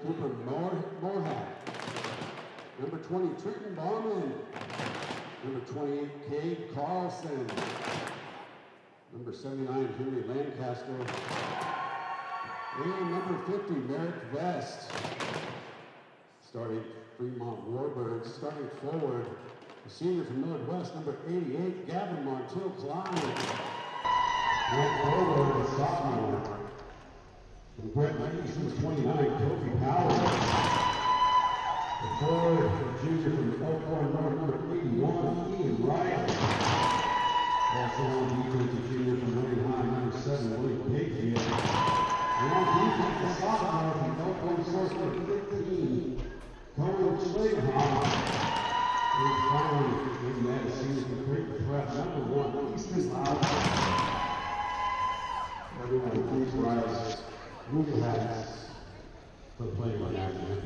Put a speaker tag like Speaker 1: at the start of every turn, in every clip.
Speaker 1: Cooper Moorhat. Number 20, Trenton Bauman. Number 28, Cade Carlson. Number 79, Henry Lancaster. And number 50, Merrick Vest. Starting Fremont Warbirds. Starting forward, the senior from Northwest, number 88, Gavin Martil Klein. And forward, the sophomore. And Brett Langston's 29, Kofi Powell. The forward, the junior from Elkhorn North, number 81, Ian Wright. Also on defense, the junior from William High, number 7, Willie Pigfield. And on defense, the sophomore from Elkhorn Source, number 15, Cohen Schlegelhoff. And finally, in that senior from Great Prep, number 1, Easton Lyle. Everyone, please rise. Google hats for playing by accident.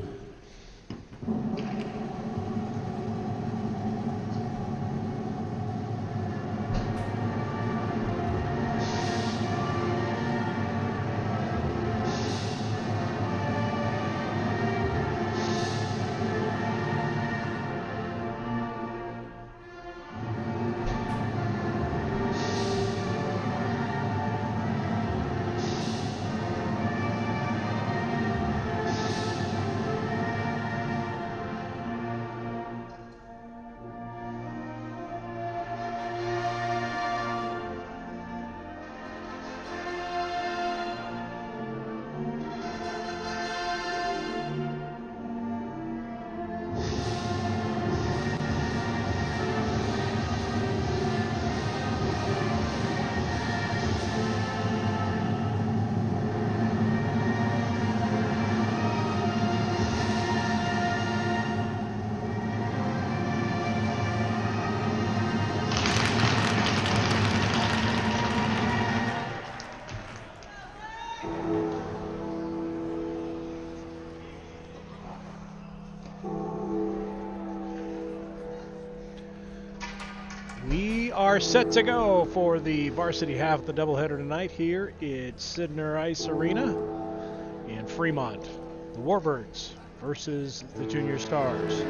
Speaker 2: Are set to go for the varsity half of the doubleheader tonight here at Sidner Ice Arena in Fremont. The Warbirds versus the Junior Stars.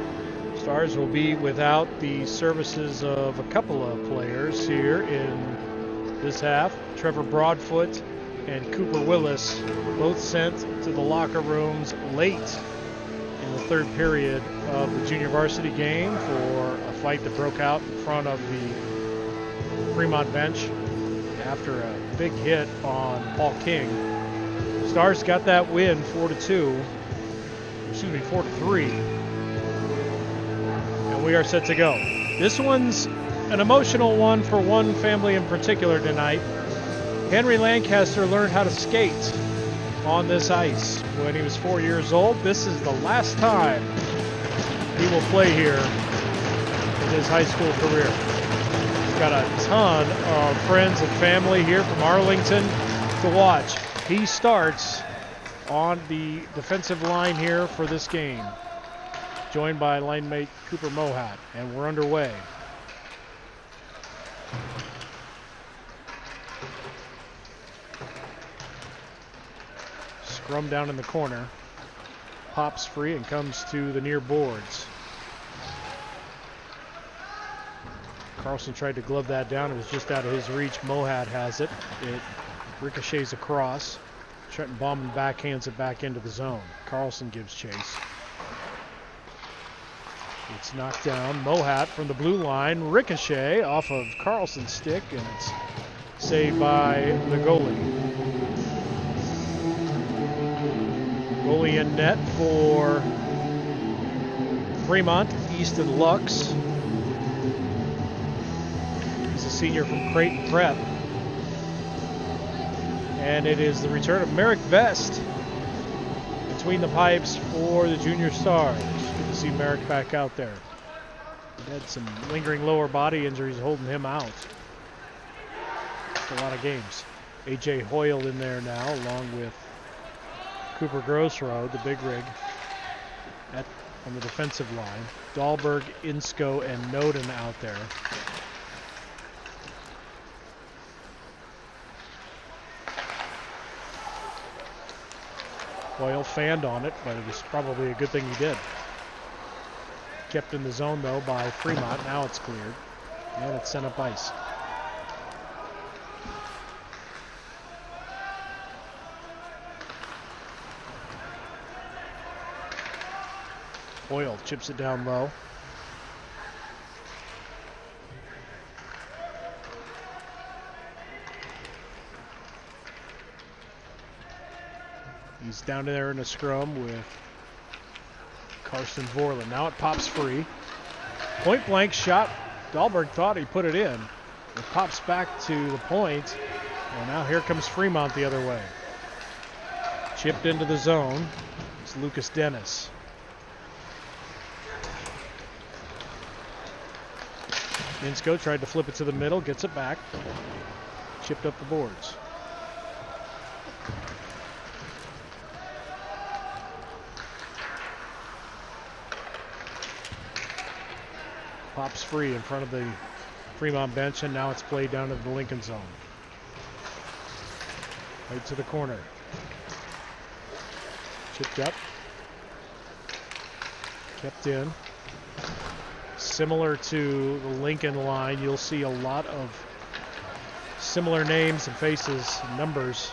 Speaker 2: Stars will be without the services of a couple of players here in this half. Trevor Broadfoot and Cooper Willis both sent to the locker rooms late in the third period of the junior varsity game for a fight that broke out in front of the Fremont bench after a big hit on Paul King. Stars got that win 4-3. And we are set to go. This one's an emotional one for one family in particular tonight. Henry Lancaster learned how to skate on this ice when he was 4 years old. This is the last time he will play here in his high school career. Got a ton of friends and family here from Arlington to watch. He starts on the defensive line here for this game, joined by line mate Cooper Mohat, and we're underway. Scrum down in the corner, pops free and comes to the near boards. Carlson tried to glove that down. It was just out of his reach. Mohat has it. It ricochets across. Trenton Bauman backhands it back into the zone. Carlson gives chase. It's knocked down. Mohat from the blue line. Ricochet off of Carlson's stick, and it's saved by the goalie. Goalie in net for Fremont, Easton Lux. Senior from Creighton Prep. And it is the return of Merrick Vest between the pipes for the Junior Stars. Good to see Merrick back out there. He had some lingering lower body injuries holding him out. A lot of games. A.J. Hoyle in there now, along with Cooper Grossroad, the big rig, on the defensive line. Dahlberg, Insko, and Noden out there. Boyle fanned on it, but it was probably a good thing he did. Kept in the zone, though, by Fremont. Now it's cleared, and it's sent up ice. Boyle chips it down low. He's down there in a scrum with Karsten Vorlin. Now it pops free. Point blank shot. Dahlberg thought he put it in. It pops back to the point. And now here comes Fremont the other way. Chipped into the zone. It's Lucas Dennis. Minsko tried to flip it to the middle, gets it back. Chipped up the boards. Pops free in front of the Fremont bench, and now it's played down to the Lincoln zone. Right to the corner. Chipped up. Kept in. Similar to the Lincoln line, you'll see a lot of similar names and faces and numbers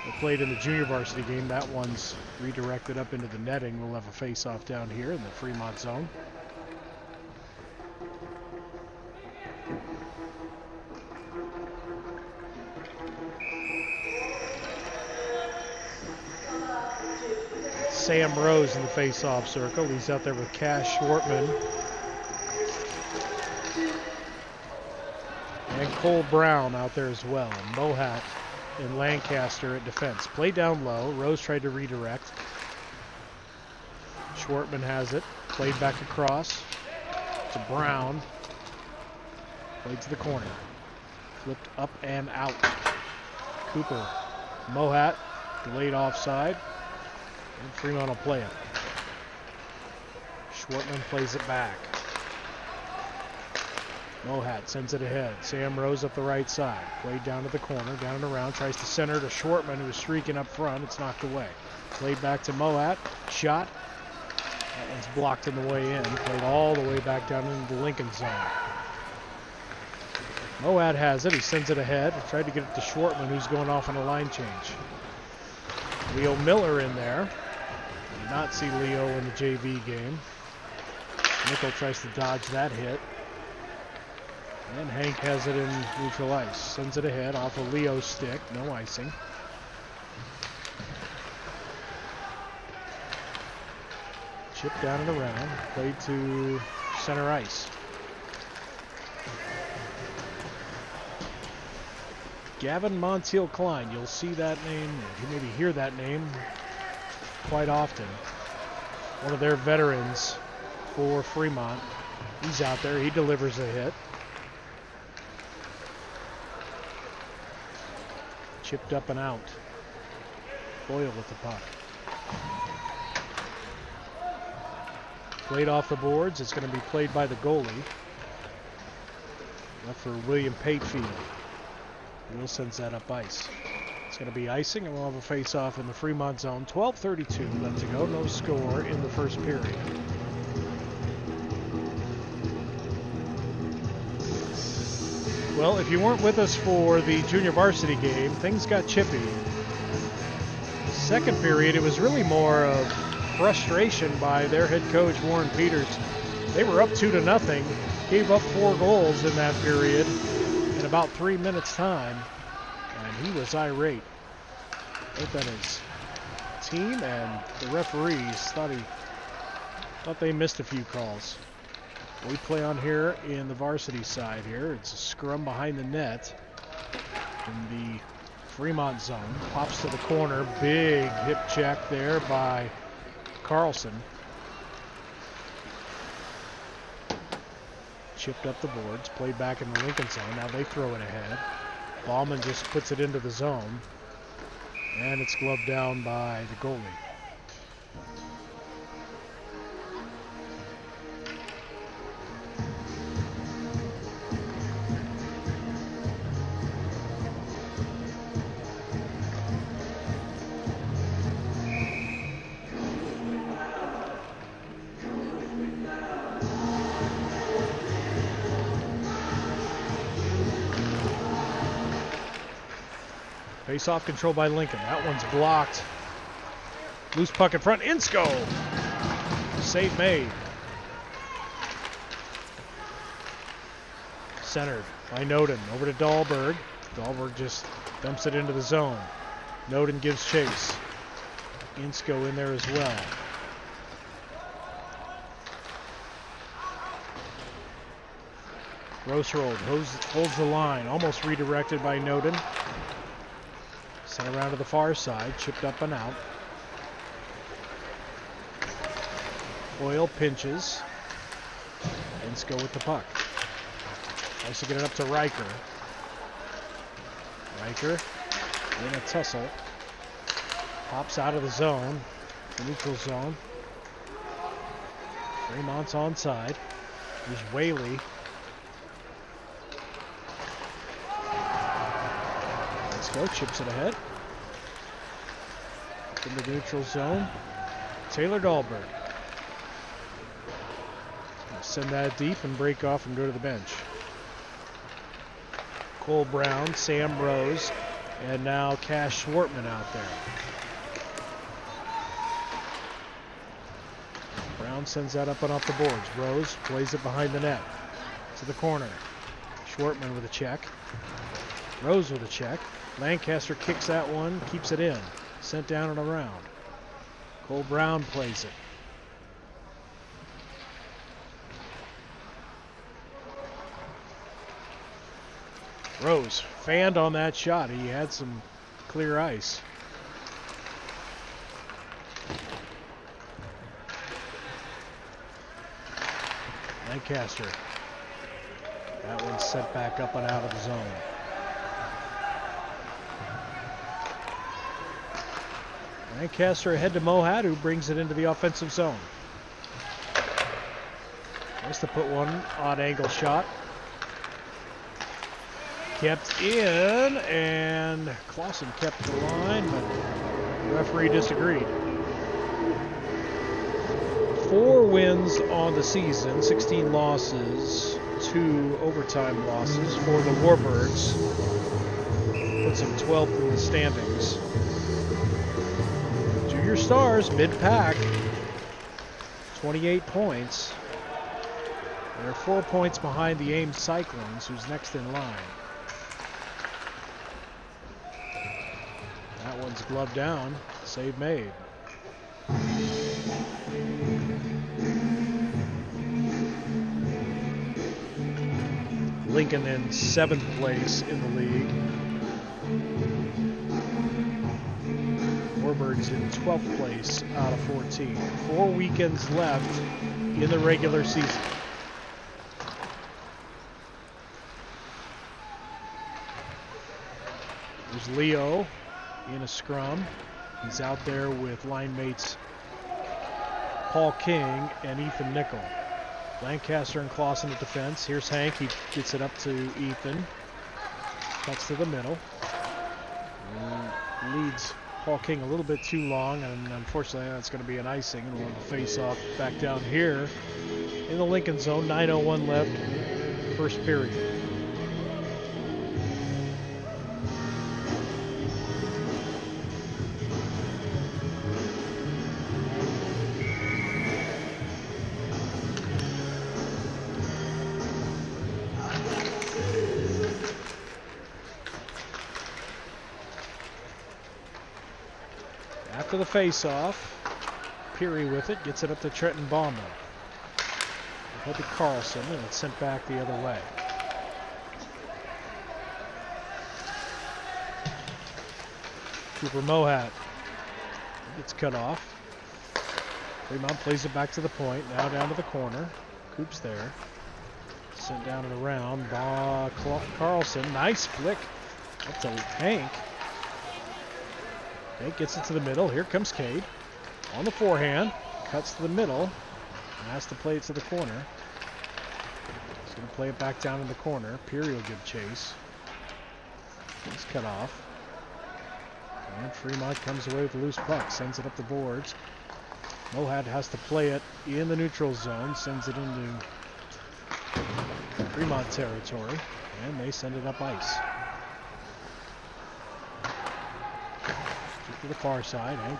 Speaker 2: that played in the junior varsity game. That one's redirected up into the netting. We'll have a face-off down here in the Fremont zone. Sam Rose in the face-off circle. He's out there with Cash Schwartman. And Cole Brown out there as well. Mohat and Lancaster at defense. Play down low. Rose tried to redirect. Schwartman has it. Played back across to Brown. Played to the corner. Flipped up and out. Cooper. Mohat delayed offside. And Fremont will play it. Schwartman plays it back. Mohat sends it ahead. Sam Rose up the right side. Played down to the corner, down and around. Tries to center to Schwartman, who is streaking up front. It's knocked away. Played back to Mohat. Shot. That one's blocked on the way in. Played all the way back down into the Lincoln zone. Mohat has it. He sends it ahead. Tried to get it to Schwartman, who's going off on a line change. Leo Miller in there. Did not see Leo in the JV game. Nickel tries to dodge that hit. And Hank has it in neutral ice. Sends it ahead off of Leo's stick. No icing. Chip down and around. Played to center ice. Gavin Montiel Klein. You'll see that name, or you maybe hear that name quite often. One of their veterans for Fremont. He's out there. He delivers a hit. Chipped up and out. Boyle with the puck. Played off the boards. It's going to be played by the goalie. Left for William Patefield. Will sends that up ice. It's going to be icing, and we'll have a face-off in the Fremont zone. 12:32 left to go. No score in the first period. Well, if you weren't with us for the junior varsity game, things got chippy. Second period, it was really more of frustration by their head coach, Warren Peters. They were up 2-0, gave up 4 goals in that period in about 3 minutes time, and he was irate. Both on his team and the referees thought they missed a few calls. We play on here in the varsity side here. It's a scrum behind the net in the Fremont zone. Pops to the corner. Big hip check there by Carlson. Chipped up the boards. Played back in the Lincoln zone. Now they throw it ahead. Ballman just puts it into the zone. And it's gloved down by the goalie. Face-off control by Lincoln. That one's blocked. Loose puck in front. Insko. Save made. Centered by Noden. Over to Dahlberg. Dahlberg just dumps it into the zone. Noden gives chase. Insko in there as well. Grossrold holds the line. Almost redirected by Noden. Sent around to the far side. Chipped up and out. Boyle pinches. Insko with the puck. Tries to get it up to Riker. Riker in a tussle. Pops out of the zone. The neutral zone. Fremont's onside. Here's Whaley. Insko chips it ahead. In the neutral zone. Taylor Dahlberg. Send that deep and break off and go to the bench. Cole Brown, Sam Rose, and now Cash Schwartman out there. Brown sends that up and off the boards. Rose plays it behind the net to the corner. Schwartman with a check. Rose with a check. Lancaster kicks that one, keeps it in. Sent down and around. Cole Brown plays it. Rose fanned on that shot. He had some clear ice. Lancaster. That one's sent back up and out of the zone. Lancaster ahead to Mohat, who brings it into the offensive zone. Tries to put one odd angle shot. Kept in, and Clausen kept the line, but the referee disagreed. 4 wins on the season, 16 losses, 2 overtime losses for the Warbirds. Puts them 12th in the standings. Junior Stars, mid-pack, 28 points. They're 4 points behind the Ames Cyclones, who's next in line. That one's gloved down. Save made. Lincoln in 7th place in the league. Warbirds in 12th place out of 14. 4 weekends left in the regular season. There's Leo in a scrum. He's out there with line mates Paul King and Ethan Nickel. Lancaster and Clausen at defense. Here's Hank. He gets it up to Ethan. Cuts to the middle. Leads Paul King a little bit too long, and unfortunately that's going to be an icing. And we'll have a face-off back down here in the Lincoln zone. 9:01 left, first period. After the face-off, Peary with it, gets it up to Trenton Bauman. Ahead to Carlson, and it's sent back the other way. Cooper Mohat gets cut off. Fremont plays it back to the point, now down to the corner. Coop's there. Sent down and around. Carlson, nice flick up to Hank. Hank gets it to the middle. Here comes Cade. On the forehand. Cuts to the middle. And has to play it to the corner. He's going to play it back down in the corner. Peary will give chase. He's cut off. And Fremont comes away with a loose puck. Sends it up the boards. Mohat has to play it in the neutral zone. Sends it into Fremont territory. And they send it up ice. to the far side. Hank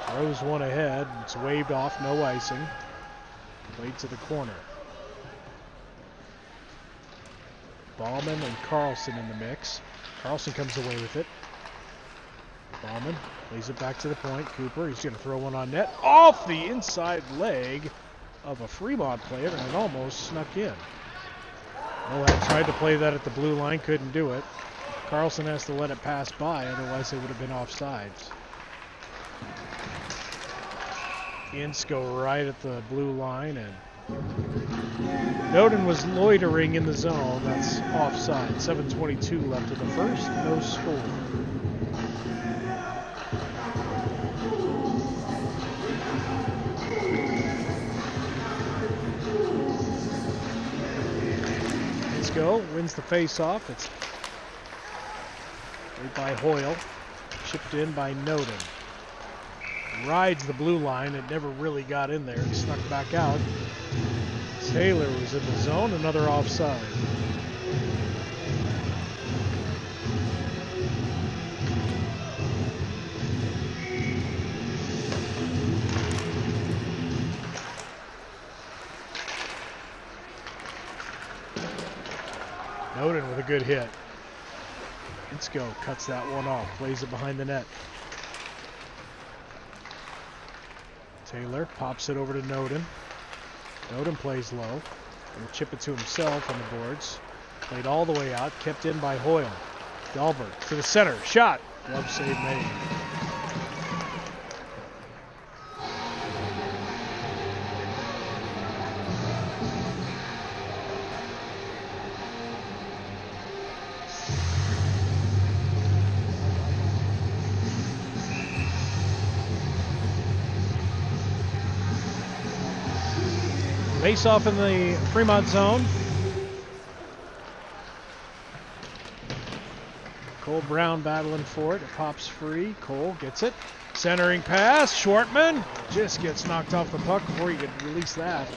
Speaker 2: throws one ahead. It's waved off, no icing. Played to the corner. Ballman and Carlson in the mix. Carlson comes away with it. Ballman plays it back to the point. Cooper, he's going to throw one on net. Off the inside leg of a Fremont player, and it almost snuck in. Moab tried to play that at the blue line, couldn't do it. Carlson has to let it pass by, otherwise it would have been offsides. Ints go right at the blue line, and Noden was loitering in the zone. That's offside. 7:22 left in the first. No score. Go wins the face-off. It's played by Hoyle, chipped in by Noden. Rides the blue line. It never really got in there. It snuck back out. Taylor was in the zone. Another offside. Noden with a good hit. Insko cuts that one off, plays it behind the net. Taylor pops it over to Noden. Noden plays low. Going to chip it to himself on the boards. Played all the way out, kept in by Hoyle. Dahlberg to the center, shot. Glove save made. Face off in the Fremont zone. Cole Brown battling for it. It pops free. Cole gets it. Centering pass. Shortman just gets knocked off the puck before he could release that.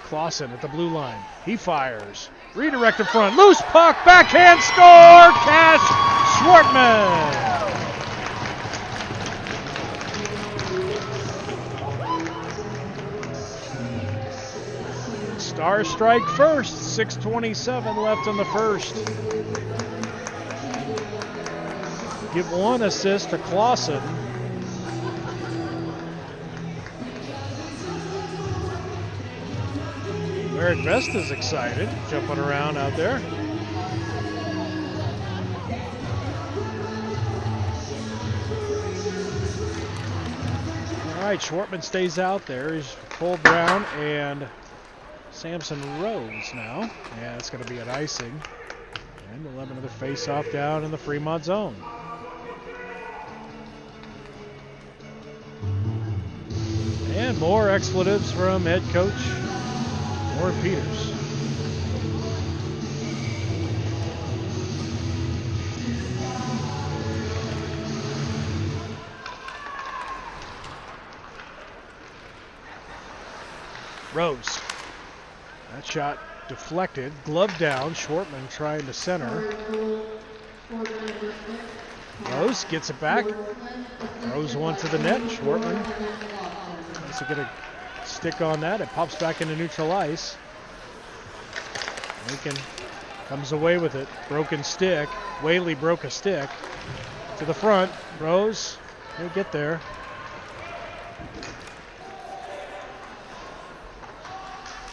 Speaker 2: Clausen at the blue line. He fires. Redirect in front. Loose puck. Backhand score. Cash Shortman. Stars strike first. 6:27 left in the first. Give one assist to Clausen. Merritt Vesta's excited, jumping around out there. All right, Schwartman stays out there. He's Cole Brown and Samson Rose now. Yeah, it's going to be an icing. And we'll have another face-off down in the Fremont zone. And more expletives from head coach Warren Peters. Rose. That shot deflected, glove down. Shortman trying to center. Rose gets it back. Throws one to the net. Shortman has to get a stick on that. It pops back into neutral ice. Lincoln comes away with it. Broken stick. Whaley broke a stick. To the front. Rose. He'll get there.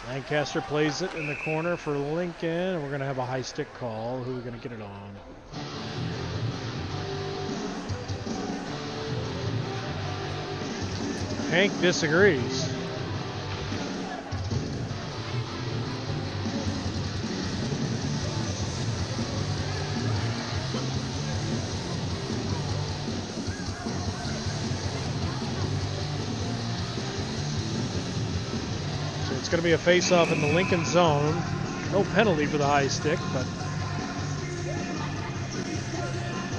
Speaker 2: Lancaster plays it in the corner for Lincoln, and we're going to have a high stick call. Who are we going to get it on? Hank disagrees. It's going to be a face-off in the Lincoln zone. No penalty for the high stick, but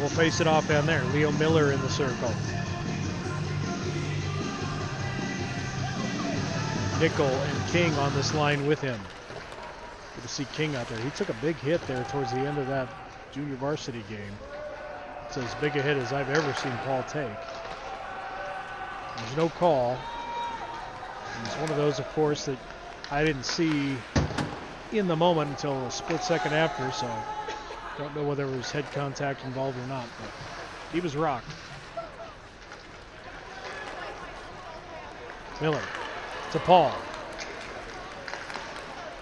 Speaker 2: we'll face it off down there. Leo Miller in the circle. Nickel and King on this line with him. Good to see King out there. He took a big hit there towards the end of that junior varsity game. It's as big a hit as I've ever seen Paul take. There's no call. It's one of those, of course, that I didn't see in the moment until a split second after, so don't know whether there was head contact involved or not, but he was rocked. Miller to Paul.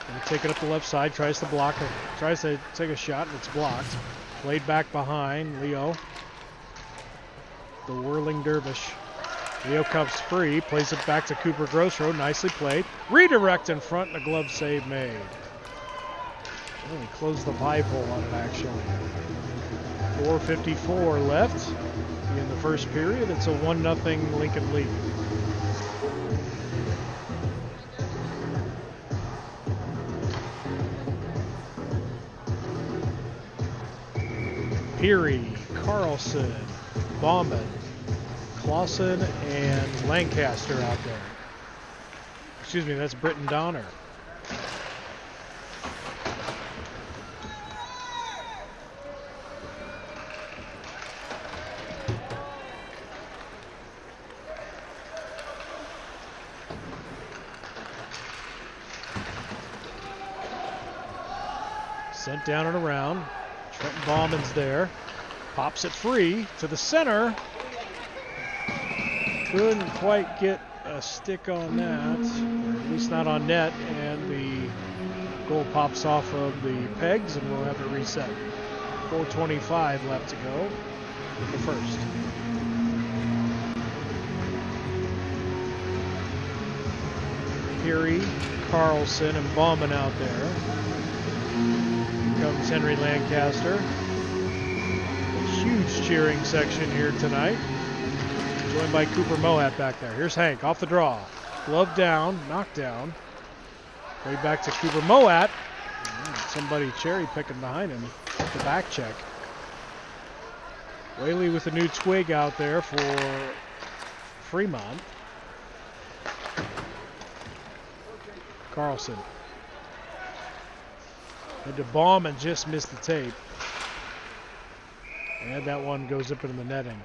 Speaker 2: Gonna take it up the left side, tries to block it, tries to take a shot, and it's blocked. Played back behind Leo. The whirling dervish. Leo comes free, plays it back to Cooper Grossroad, nicely played. Redirect in front, and a glove save made. Well, he closed the bible on it, actually. 4:54 left in the first period. It's a 1-0 Lincoln lead. Peary, Carlson, Bauman, Clausen, and Lancaster out there. Excuse me, that's Britton Donner. Sent down and around. Trenton Bauman's there. Pops it free to the center. Couldn't quite get a stick on that, or at least not on net, and the goal pops off of the pegs, and we'll have it reset. 4:25 left to go in the first. Peary, Carlson, and Bauman out there. Here comes Henry Lancaster. A huge cheering section here tonight. Joined by Cooper Mohat back there. Here's Hank off the draw. Glove down, knocked down. Way back to Cooper Mohat. Somebody cherry picking behind him. The back check. Whaley with a new twig out there for Fremont. Carlson. And the Bauman just missed the tape. And that one goes up into the netting.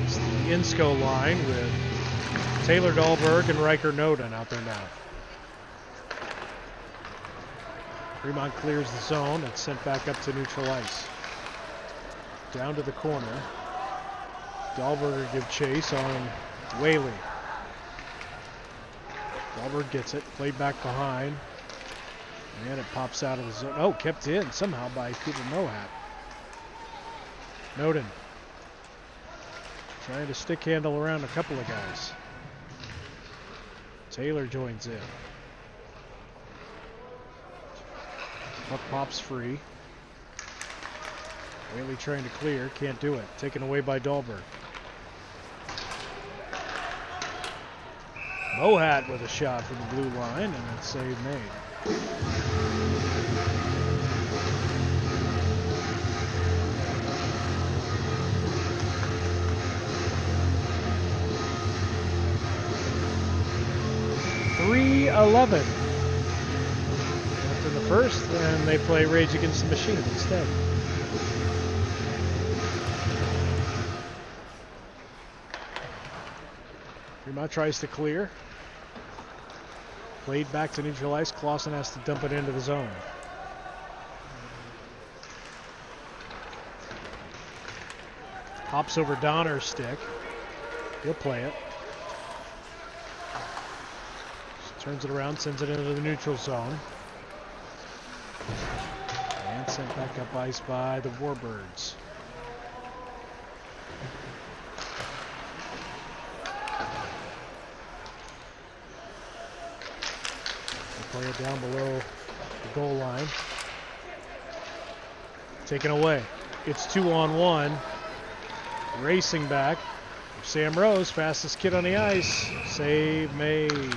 Speaker 2: It's the Insco line with Taylor Dahlberg and Riker Noden out there now. Fremont clears the zone. It's sent back up to neutral ice. Down to the corner. Dahlberger give chase on Whaley. Dahlberg gets it. Played back behind. And it pops out of the zone. Oh, kept in somehow by Cooper Mohat. Noden. Trying to stick handle around a couple of guys. Taylor joins in. Puck pops free. Whaley trying to clear, can't do it. Taken away by Dahlberg. Mohat with a shot from the blue line, and it's save made. .311 after the first, and they play Rage Against the Machine instead. Fremont tries to clear. Played back to neutral ice. Clausen has to dump it into the zone. Hops over Donner's stick. He'll play it. Just turns it around, sends it into the neutral zone. And sent back up ice by the Warbirds. They play it down below the goal line. Taken away. It's 2-on-1. Racing back. Sam Rose, fastest kid on the ice. Save made.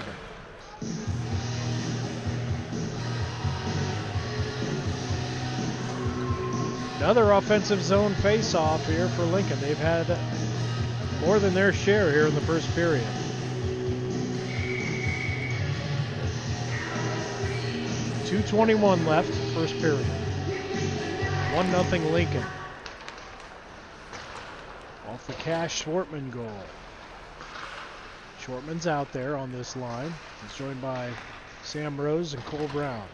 Speaker 2: Another offensive zone face-off here for Lincoln. They've had more than their share here in the first period. .221 left, first period. 1-0 Lincoln. Off the Cash Schwartman goal. Schwartman's out there on this line. He's joined by Sam Rose and Cole Brown.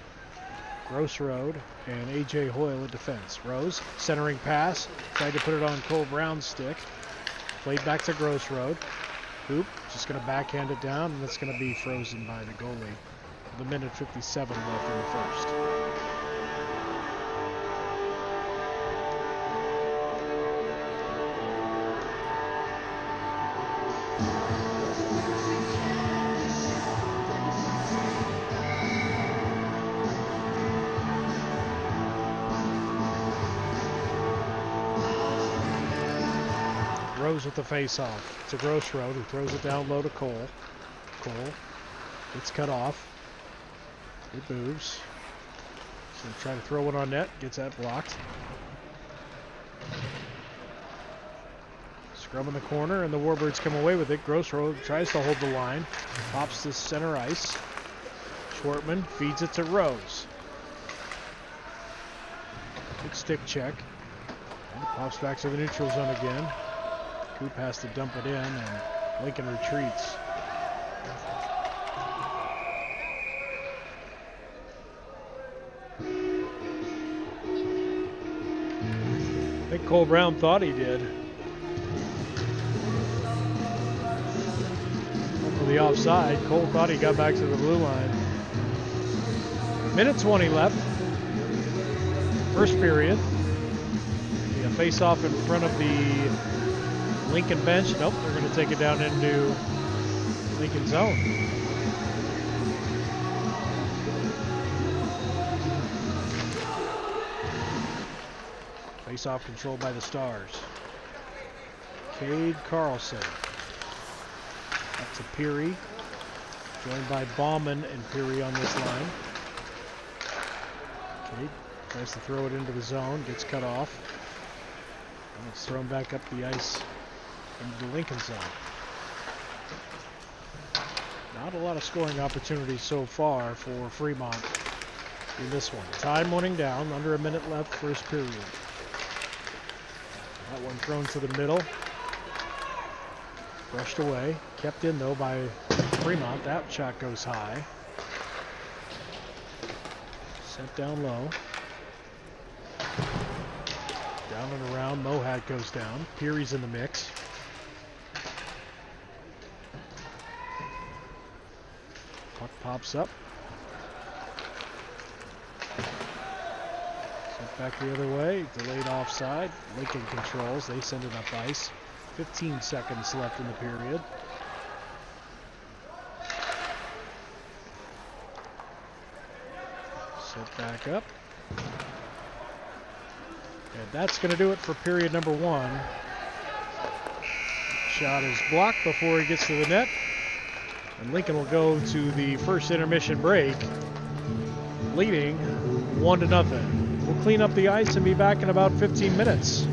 Speaker 2: Gross Road and A.J. Hoyle at defense. Rose, centering pass, tried to put it on Cole Brown's stick. Played back to Gross Road. Hoop, just going to backhand it down, and it's going to be frozen by the goalie. With 1:57 left in the first. Rose with the face-off. It's a Gross Road who throws it down low to Cole. Cole gets cut off. It moves. So try to throw it on net. Gets that blocked. Scrum in the corner, and the Warbirds come away with it. Gross Road tries to hold the line. Pops to center ice. Schwartman feeds it to Rose. Good stick check. And pops back to the neutral zone again. Coop has to dump it in, and Lincoln retreats. I think Cole Brown thought he did. For the offside, Cole thought he got back to the blue line. 1:20 left. First period. A face-off in front of the Lincoln bench. Nope, they're going to take it down into Lincoln zone. Face-off controlled by the Stars. Cade Carlson. Up to Peary. Joined by Bauman and Peary on this line. Cade tries to throw it into the zone. Gets cut off. And it's thrown back up the ice into the Lincoln zone. Not a lot of scoring opportunities so far for Fremont in this one. Time winding down, under a minute left, first period. That one thrown to the middle. Brushed away. Kept in though by Fremont. That shot goes high. Sent down low. Down and around. Mohat goes down. Peary's in the mix. Puck pops up. Sent back the other way. Delayed offside. Lincoln controls. They send it up ice. 15 seconds left in the period. Set back up. And that's going to do it for period number one. Shot is blocked before he gets to the net. And Lincoln will go to the first intermission break, leading 1-0. We'll clean up the ice and be back in about 15 minutes.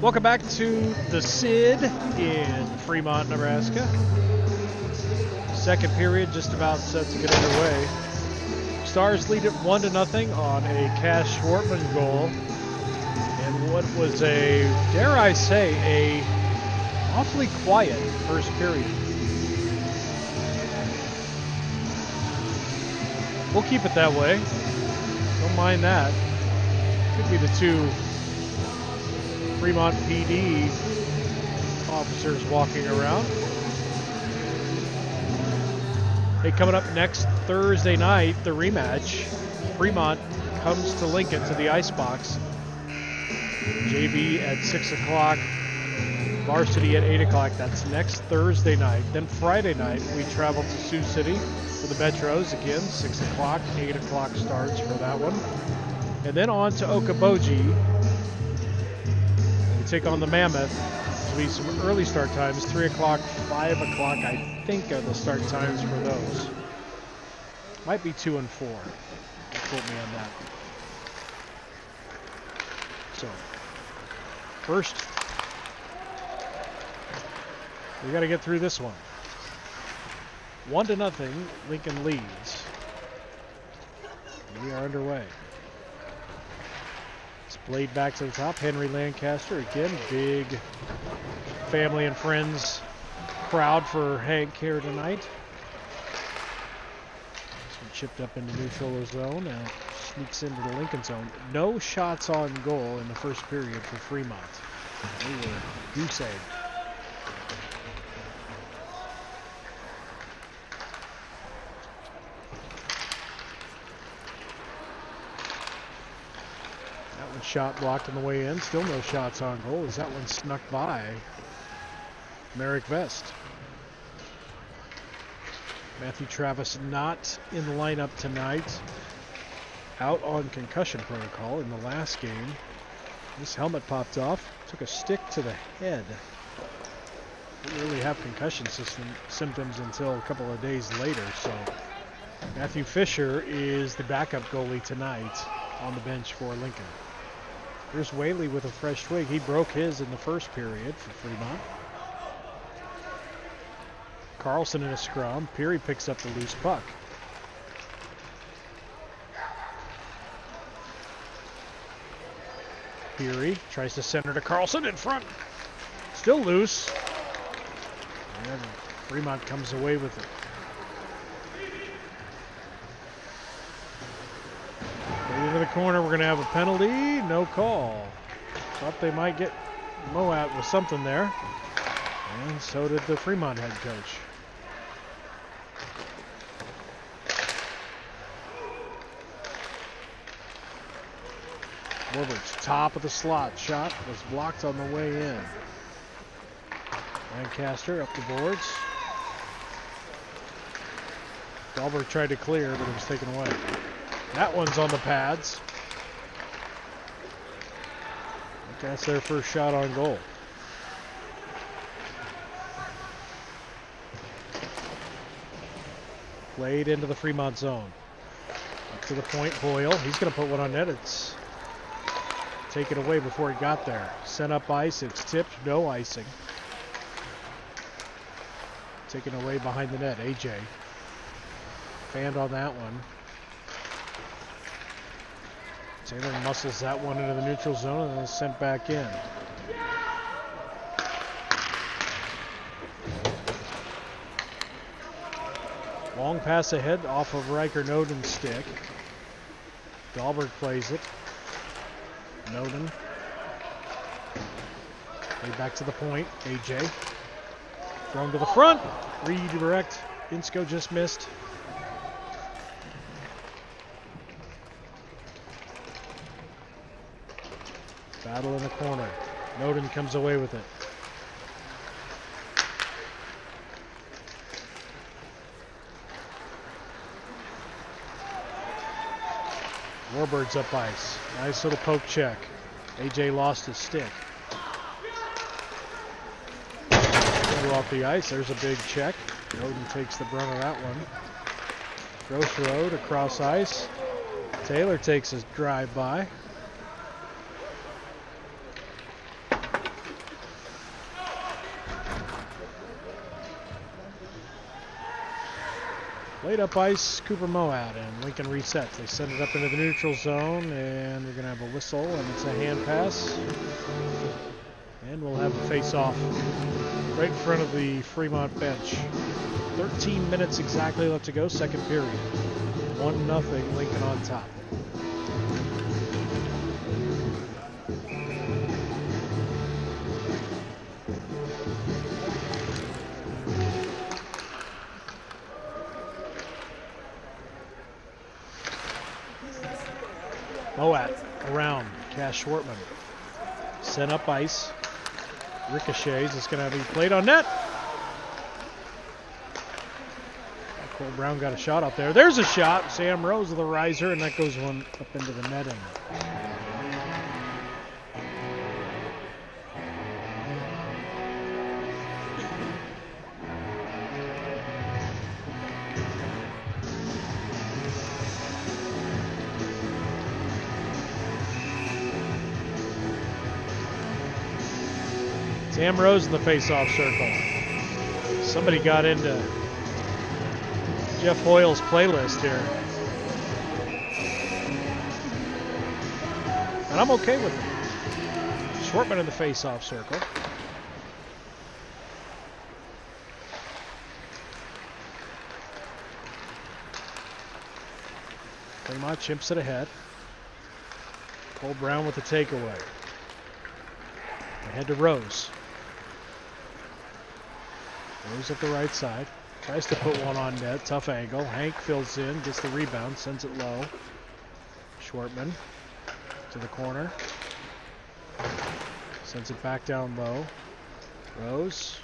Speaker 2: Welcome back to the SID in Fremont, Nebraska. Second period just about set to get underway. Stars lead it 1-0 on a Cash Schwartman goal. And what was a, dare I say, a awfully quiet first period. We'll keep it that way. Don't mind that. Could be the two Fremont PD officers walking around. Hey, coming up next Thursday night, the rematch. Fremont comes to Lincoln to the Icebox. JV at 6 o'clock, Varsity at 8 o'clock. That's next Thursday night. Then Friday night, we travel to Sioux City for the Metros. Again, 6 o'clock, 8 o'clock starts for that one. And then on to Okoboji. Take on the Mammoth. There'll be some early start times, 3 o'clock, 5 o'clock, I think are the start times for those. Might be 2 and 4. Don't quote me on that. So, first, we got to get through this one. 1-0, Lincoln leads. We are underway. Blade back to the top. Henry Lancaster again. Big family and friends crowd for Hank here tonight. This one chipped up into neutral zone. Now sneaks into the Lincoln zone. No shots on goal in the first period for Fremont. They were goose-egged. Shot blocked on the way in. Still no shots on goal as that one snuck by Merrick Vest. Matthew Travis not in the lineup tonight. Out on concussion protocol in the last game. His helmet popped off. Took a stick to the head. Didn't really have concussion symptoms until a couple of days later. So Matthew Fisher is the backup goalie tonight on the bench for Lincoln. Here's Whaley with a fresh twig. He broke his in the first period for Fremont. Carlson in a scrum. Peary picks up the loose puck. Peary tries to center to Carlson in front. Still loose. And Fremont comes away with it. Into the corner, we're going to have a penalty. No call. Thought they might get Moat with something there. And so did the Fremont head coach. Warbirds, top of the slot. Shot was blocked on the way in. Lancaster up the boards. Dahlberg tried to clear, but it was taken away. That one's on the pads. I think that's their first shot on goal. Played into the Fremont zone. Up to the point, Hoyle. He's going to put one on net. It's taken away before he got there. Sent up ice. It's tipped. No icing. Taken away behind the net. AJ. Fanned on that one. Taylor muscles that one into the neutral zone and then sent back in. Long pass ahead off of Riker Noden's stick. Dahlberg plays it. Noden. Way back to the point. AJ. Thrown to the front. Redirect. Insco just missed. Battle in the corner. Noden comes away with it. Warbirds up ice. Nice little poke check. AJ lost his stick. Off the ice. There's a big check. Noden takes the brunt of that one. Gross road across ice. Taylor takes his drive by. Late up ice, Cooper Moat, and Lincoln resets. They send it up into the neutral zone, and we're going to have a whistle, and it's a hand pass. And we'll have a face-off right in front of the Fremont bench. 13 minutes exactly left to go, second period. 1-0, Lincoln on top. Moat around, Cash Schwartman. Sent up ice. Ricochets. It's going to be played on net. Cole Brown got a shot out there. There's a shot. Sam Rose with a riser, and that goes one up into the netting. Sam Rose in the face-off circle. Somebody got into Jeff Hoyle's playlist here. And I'm okay with it. Schwartman in the face-off circle. Fremont chimps it ahead. Cole Brown with the takeaway. Ahead to Rose. Rose at the right side. Tries to put one on net. Tough angle. Hank fills in. Gets the rebound. Sends it low. Schwartman to the corner. Sends it back down low. Rose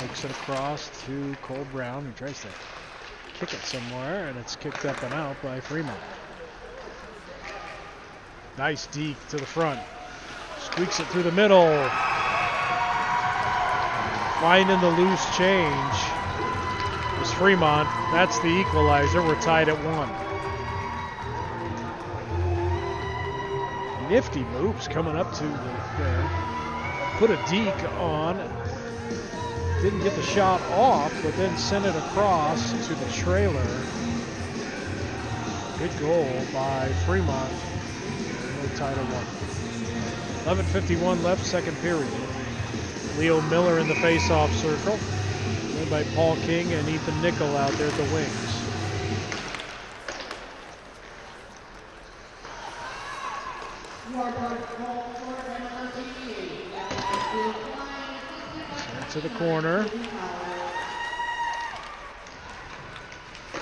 Speaker 2: makes it across to Cole Brown, who tries to kick it somewhere, and it's kicked up and out by Fremont. Nice deke to the front. Squeaks it through the middle. Finding the loose change is Fremont. That's the equalizer. We're tied at 1. Nifty moves coming up to there. Put a deke on. Didn't get the shot off, but then sent it across to the trailer. Good goal by Fremont. We're tied at 1. 11:51 left, second period. Leo Miller in the face-off circle. Led by Paul King and Ethan Nickel out there at the wings. Sent to the corner.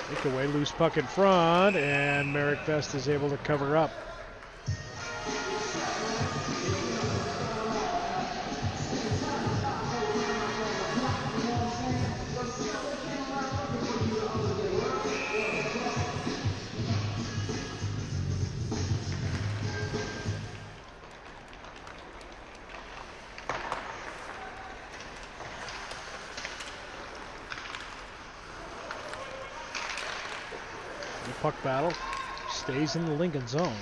Speaker 2: Take away, loose puck in front, and Merrick Best is able to cover up. Puck battle stays in the Lincoln zone.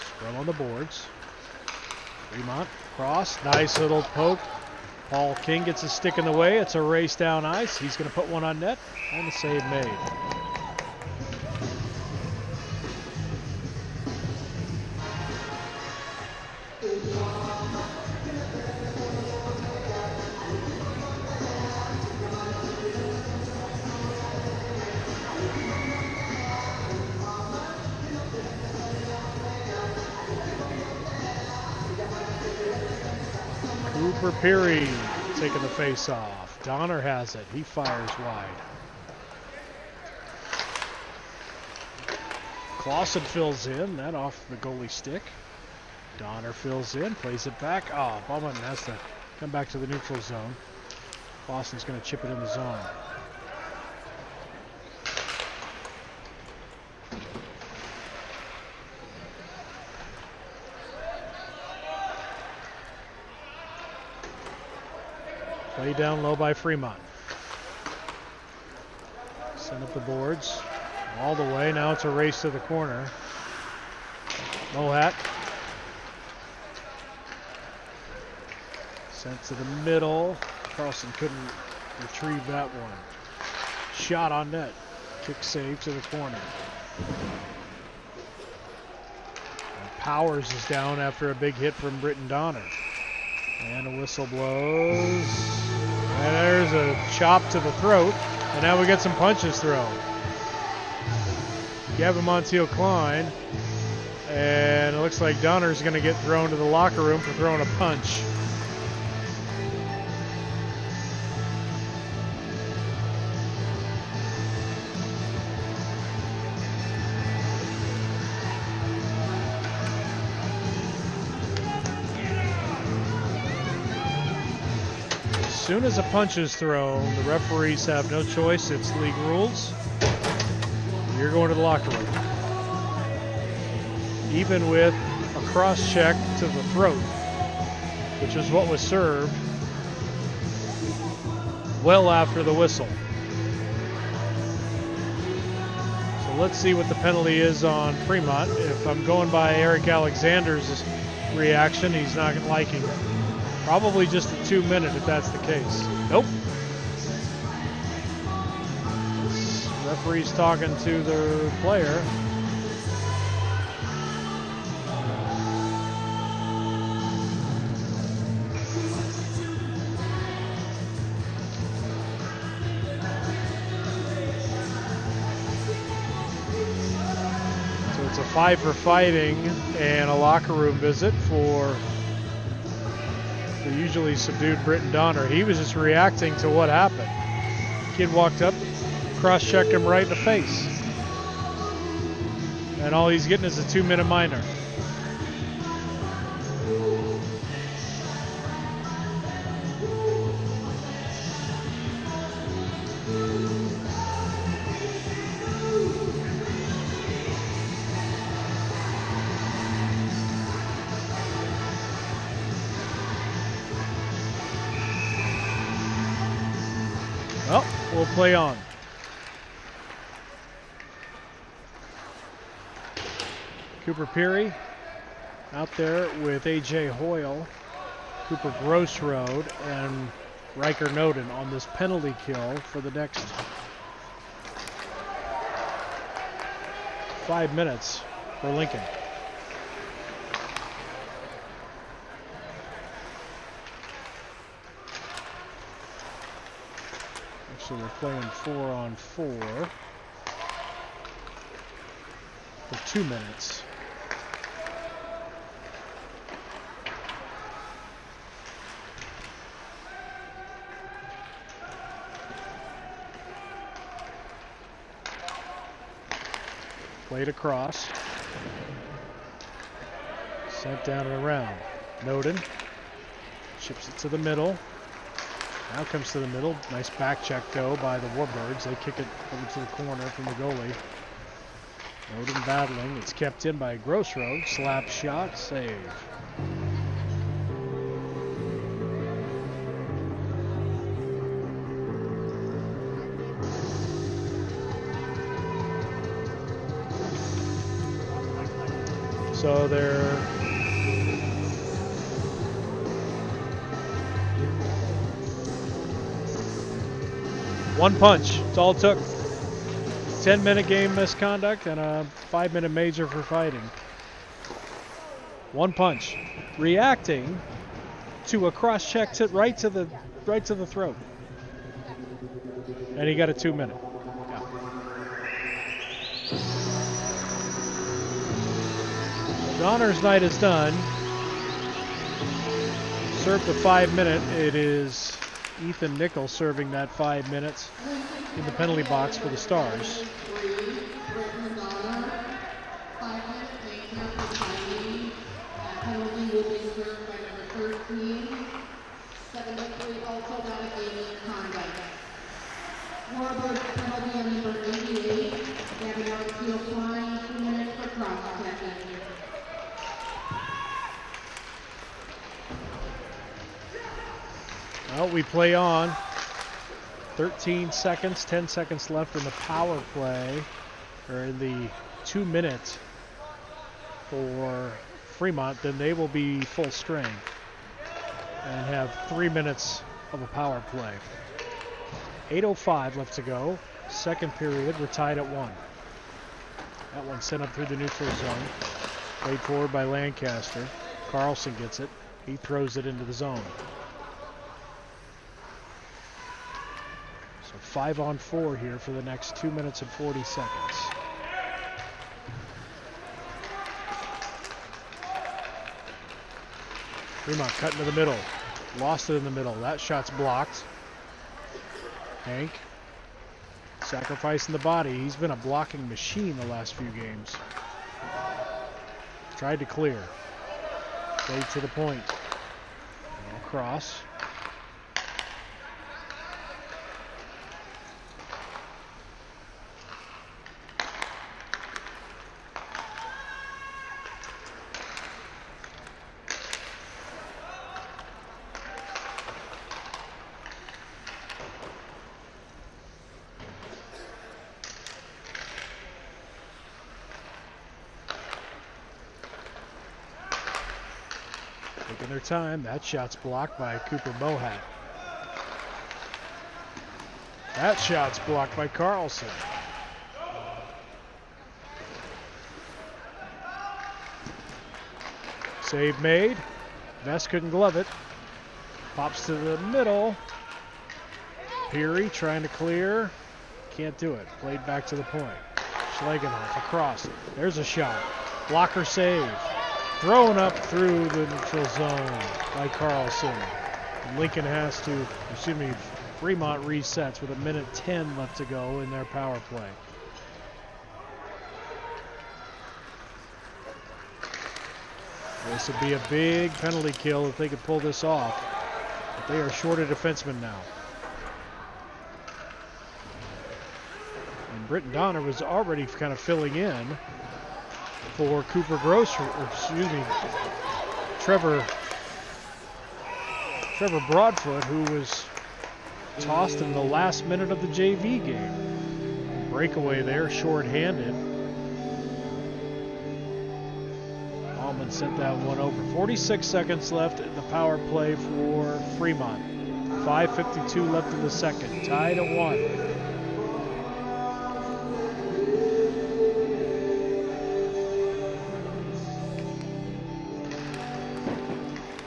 Speaker 2: Scrum on the boards. Fremont cross, nice little poke. Paul King gets his stick in the way. It's a race down ice. He's going to put one on net, and the save made. Cooper Peary taking the face off. Donner has it. He fires wide. Clausen fills in. That off the goalie stick. Donner fills in. Plays it back. Oh, Bowman has to come back to the neutral zone. Clausen's going to chip it in the zone. Play down low by Fremont. Send up the boards all the way. Now it's a race to the corner. Mohat. Sent to the middle. Carlson couldn't retrieve that one. Shot on net. Kick save to the corner. And Powers is down after a big hit from Britton Donner. And a whistle blows. And there's a chop to the throat. And now we get some punches thrown. Gavin Montiel Klein. And it looks like Donner's going to get thrown to the locker room for throwing a punch. As soon as a punch is thrown, the referees have no choice. It's league rules. You're going to the locker room. Even with a cross check to the throat, which is what was served well after the whistle. So let's see what the penalty is on Fremont. If I'm going by Eric Alexander's reaction, he's not liking it. Probably just a 2-minute if that's the case. Nope. This referee's talking to the player. So it's a 5 for fighting and a locker room visit for the usually subdued Britton Donner. He was just reacting to what happened. Kid walked up, cross-checked him right in the face. And all he's getting is a 2-minute minor. Well, we'll play on. Cooper Peary out there with A.J. Hoyle, Cooper Grossroad, and Riker Noden on this penalty kill for the next 5 minutes for Lincoln. So we're playing 4-on-4 for 2 minutes. Played across. Sent down and around. Noden chips it to the middle. Now comes to the middle. Nice back check, though, by the Warbirds. They kick it over to the corner from the goalie. Noden battling. It's kept in by Grossroad. Slap shot. Save. So they're one punch. It's all it took. 10-minute game misconduct and a 5-minute major for fighting. One punch. Reacting to a cross check to right to the throat. And he got a 2-minute. Yeah. Donner's night is done. serve the 5 minute. It is Ethan Nickel serving that 5 minutes in the penalty box for the Stars.
Speaker 3: Penalty will be served by number 13. 73 also got a gaming conduct. Warbirds penalty on number 88. Gavin Armfield fine 2 minutes for cross-checking.
Speaker 2: Well, we play on. 13 seconds, 10 seconds left in the power play, or in the 2 minutes for Fremont. Then they will be full strength and have 3 minutes of a power play. 8:05 left to go. Second period, we're tied at 1. That one sent up through the neutral zone. Played forward by Lancaster. Carlson gets it. He throws it into the zone. So 5-on-4 here for the next 2 minutes and 40 seconds. Fremont cut into the middle. Lost it in the middle. That shot's blocked. Hank sacrificing the body. He's been a blocking machine the last few games. Tried to clear. Played to the point. Cross. Taking their time. That shot's blocked by Cooper Bohat. That shot's blocked by Carlson. Save made. Vest couldn't glove it. Pops to the middle. Peary trying to clear. Can't do it. Played back to the point. Schlegenhoff across. There's a shot. Blocker save. Thrown up through the neutral zone by Carlson. Lincoln has to, Fremont resets with 1:10 left to go in their power play. This would be a big penalty kill if they could pull this off. But they are short a defenseman now. And Britton Donner was already kind of filling in for Cooper Trevor Broadfoot, who was tossed in the last minute of the JV game. Breakaway there, short-handed. Allman sent that one over. 46 seconds left in the power play for Fremont. 5:52 left in the second. Tied at 1.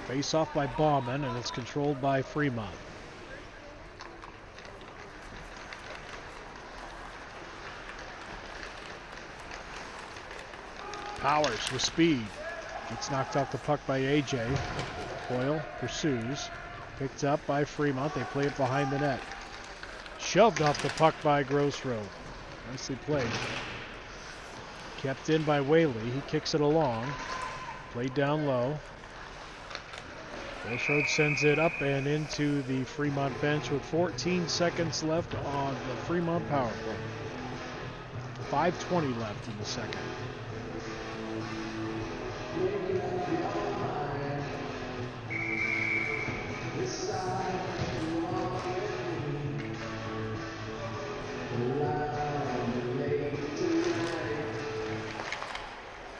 Speaker 2: Face off by Bauman, and it's controlled by Fremont. Powers with speed. Gets knocked off the puck by AJ. Hoyle pursues. Picked up by Fremont. They play it behind the net. Shoved off the puck by Grossroad. Nicely played. Kept in by Whaley. He kicks it along. Played down low. Grossroad sends it up and into the Fremont bench with 14 seconds left on the Fremont power play. 5:20 left in the second.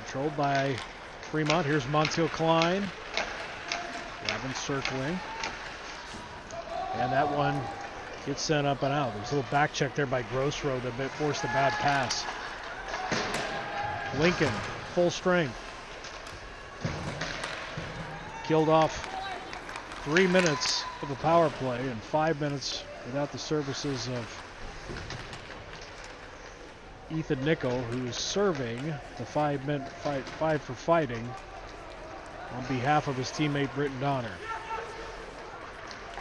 Speaker 2: Controlled by Fremont. Here's Montiel Klein. Gavin circling. And that one gets sent up and out. There's a little back check there by Grossroad that forced a bad pass. Lincoln, full strength. Killed off 3 minutes of a power play and 5 minutes without the services of Ethan Nickel, who's serving the 5 for fighting on behalf of his teammate Britton Donner.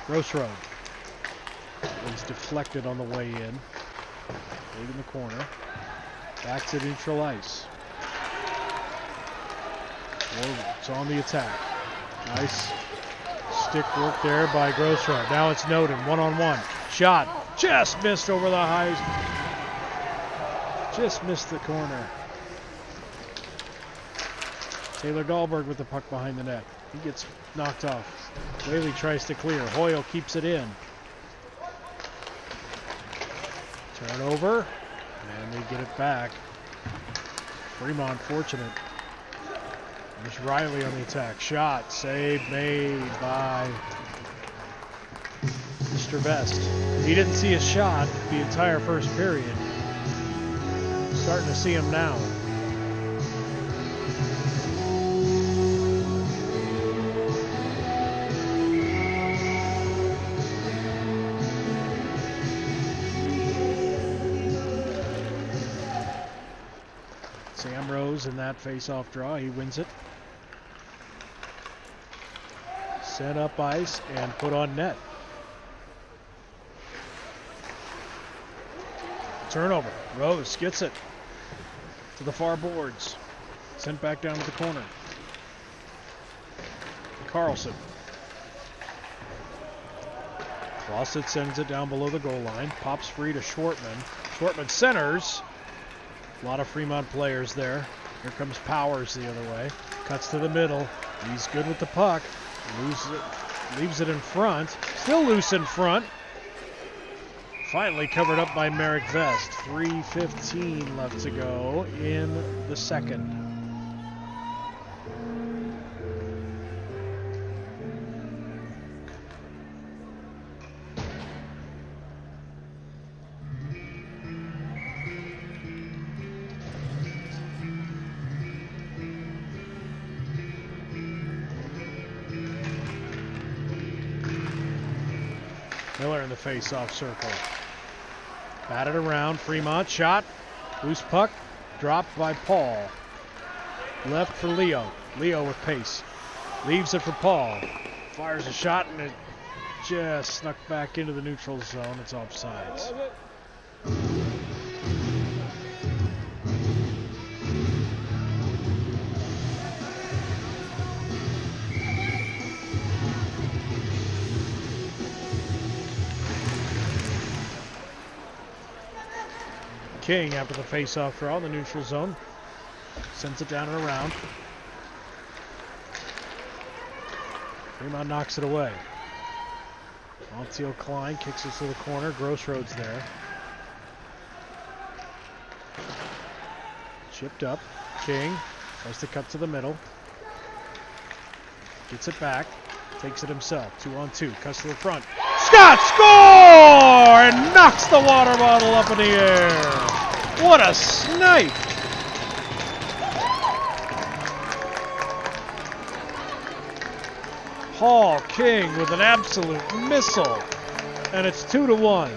Speaker 2: Gross Road. It was deflected on the way in. Right in the corner. Back to neutral ice. It's on the attack. Nice stick work there by Gross Road. Now it's Noden, one-on-one. Shot. Just missed over the highs. Just missed the corner. Taylor Dahlberg with the puck behind the net. He gets knocked off. Whaley tries to clear. Hoyle keeps it in. Turnover. And they get it back. Fremont fortunate. There's Riley on the attack. Shot. Save made by Mr. Best. He didn't see a shot the entire first period. Starting to see him now. Sam Rose in that face-off draw. He wins it. Set up ice and put on net. Turnover. Rose gets it to the far boards. Sent back down to the corner. Carlson. Clauset sends it down below the goal line. Pops free to Schwartman. Schwartman centers. A lot of Fremont players there. Here comes Powers the other way. Cuts to the middle. He's good with the puck. Leaves it in front. Still loose in front. Finally covered up by Merrick Vest. 3:15 left to go in the second. Miller in the face-off circle. Batted around. Fremont shot. Loose puck. Dropped by Paul. Left for Leo. Leo with pace. Leaves it for Paul. Fires a shot and it just snuck back into the neutral zone. It's offsides. King after the face-off draw in the neutral zone. Sends it down and around. Fremont knocks it away. Montiel Klein kicks it to the corner. Gross Road's there. Chipped up. King tries to cut to the middle. Gets it back. Takes it himself. 2-on-2. Cuts to the front. Scott score! And knocks the water bottle up in the air. What a snipe! Paul King with an absolute missile. And it's 2-1.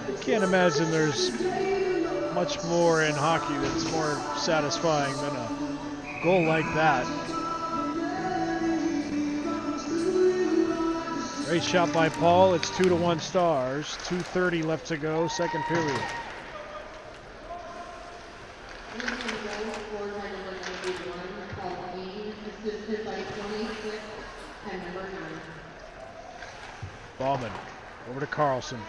Speaker 2: I can't imagine there's much more in hockey that's more satisfying than a goal like that. Great shot by Paul. It's 2-1 Stars. 2:30 left to go, second period. Bauman over to Carlson.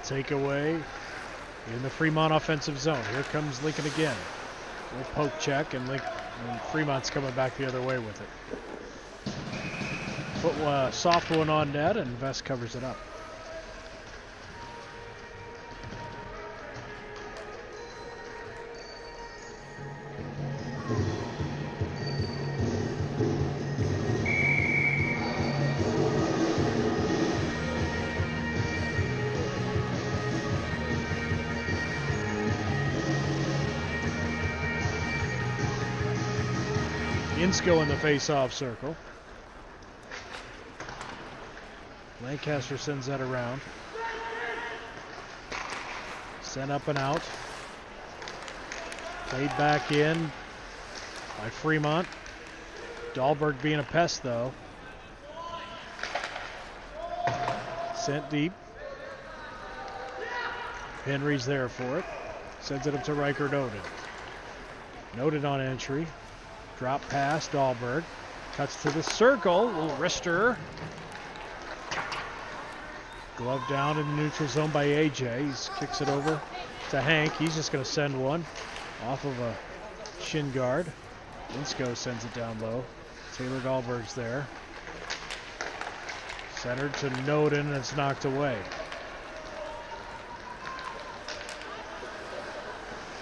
Speaker 2: Takeaway in the Fremont offensive zone. Here comes Lincoln again. Little poke check, and Fremont's coming back the other way with it. Put soft one on net, and Vest covers it up. Insko in the face-off circle. Lancaster sends that around. Sent up and out. Played back in by Fremont. Dahlberg being a pest, though. Sent deep. Henry's there for it. Sends it up to Riker Noden. Noden on entry. Drop pass, Dahlberg. Cuts to the circle. Little wrister. Glove down in the neutral zone by AJ. He kicks it over to Hank. He's just going to send one off of a shin guard. Insko sends it down low. Taylor Dahlberg's there. Centered to Noden, and it's knocked away.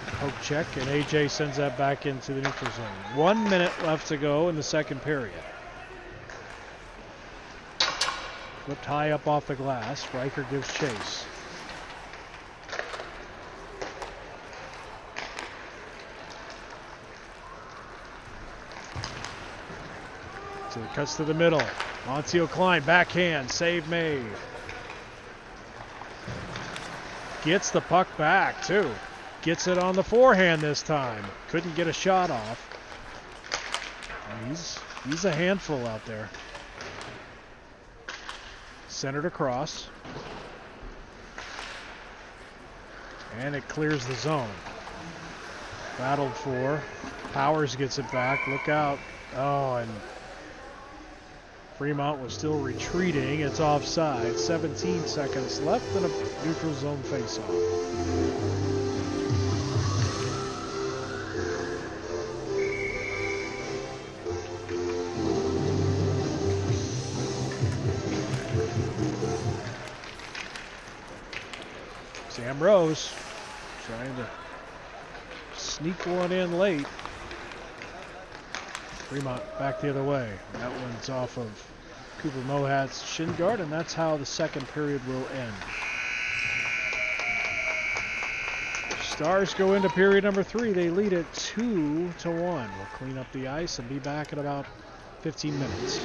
Speaker 2: Poke check, and AJ sends that back into the neutral zone. 1 minute left to go in the second period. Flipped high up off the glass. Riker gives chase. So it cuts to the middle. Montiel Klein, backhand, save made. Gets the puck back, too. Gets it on the forehand this time. Couldn't get a shot off. He's a handful out there. Centered across. And it clears the zone. Battled for. Powers gets it back. Look out. Oh, and Fremont was still retreating. It's offside. 17 seconds left and a neutral zone faceoff. Sam Rose trying to sneak one in late. Fremont back the other way. That one's off of Cooper Mohat's shin guard, and that's how the second period will end. Stars go into period number 3. They lead it 2-1. We'll clean up the ice and be back in about 15 minutes.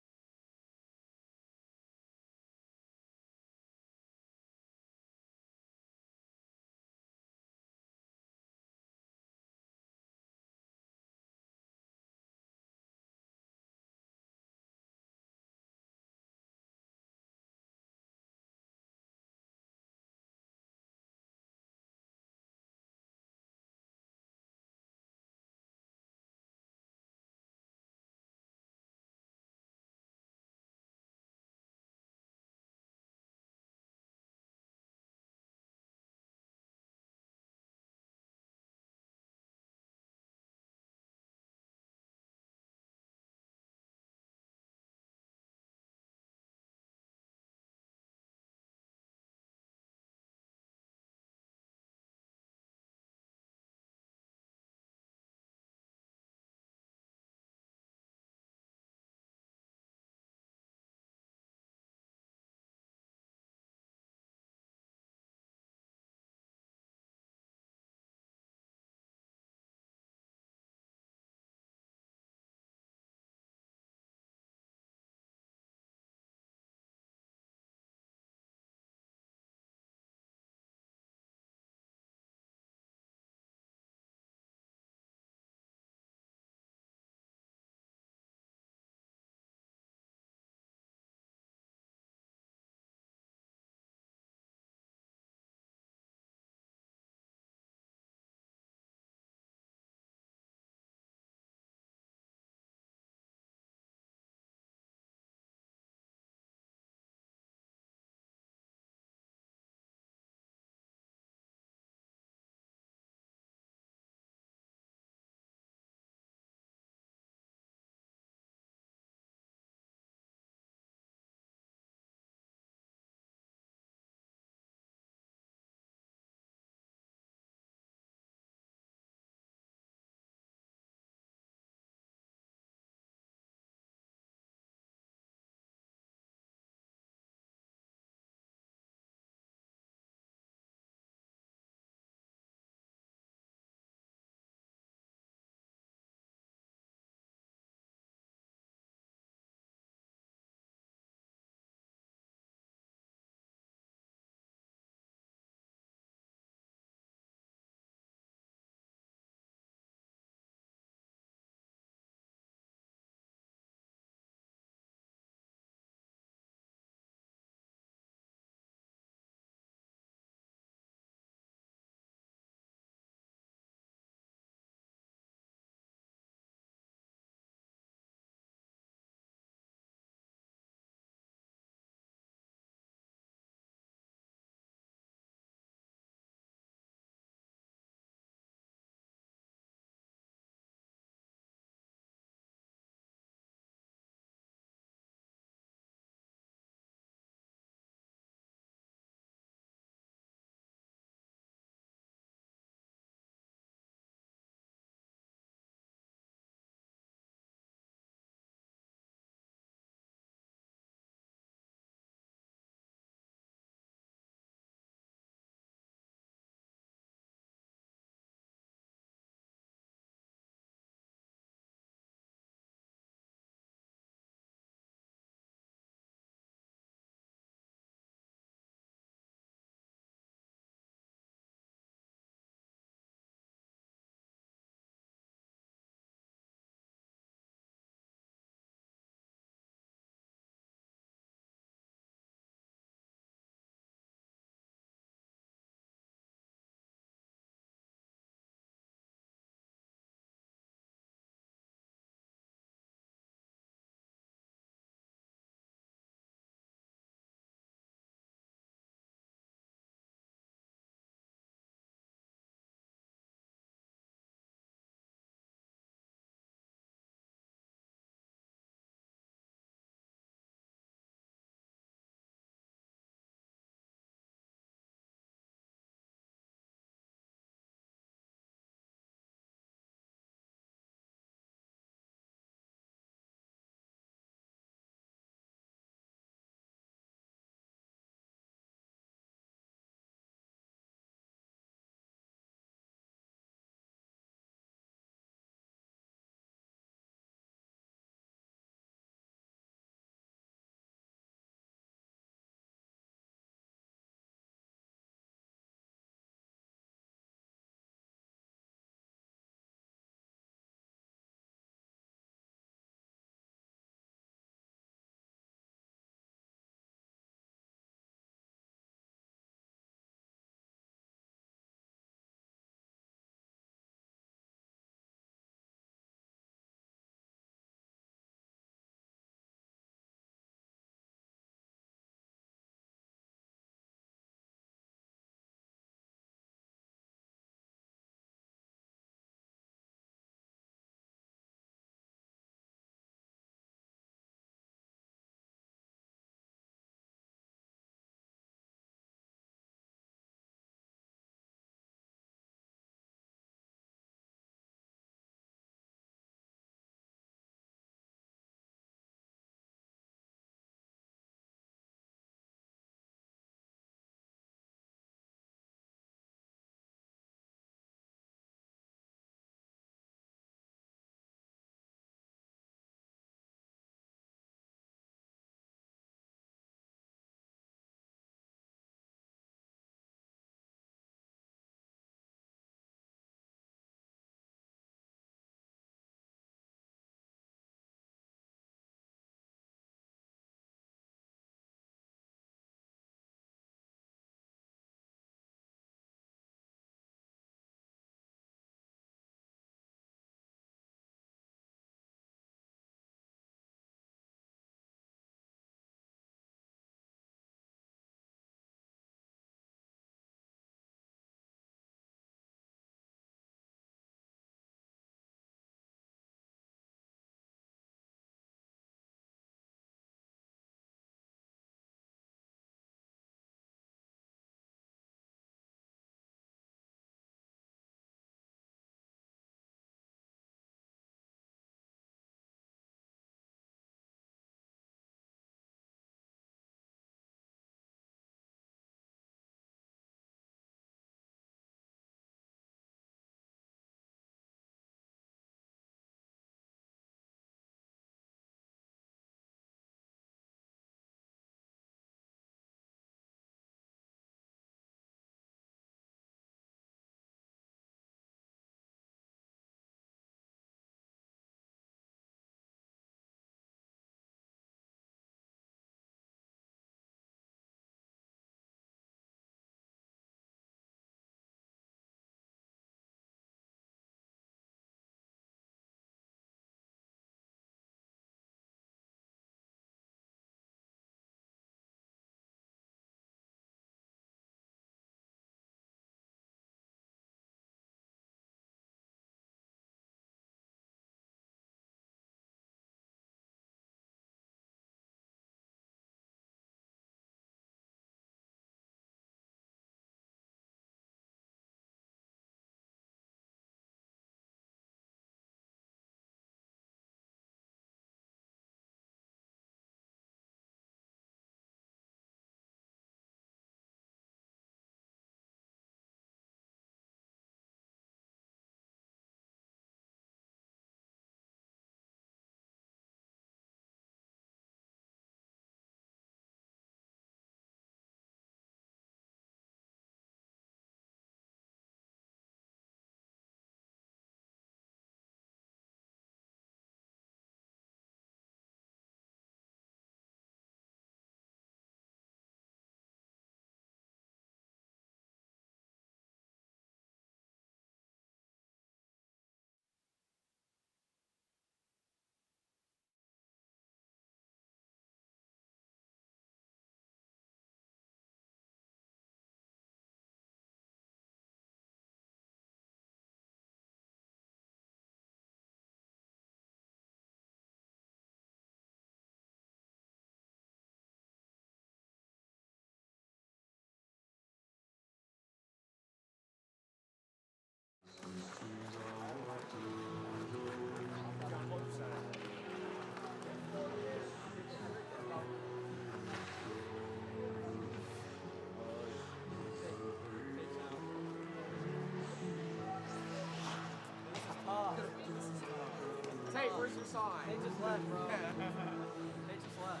Speaker 4: sign. They just left, bro. They just left.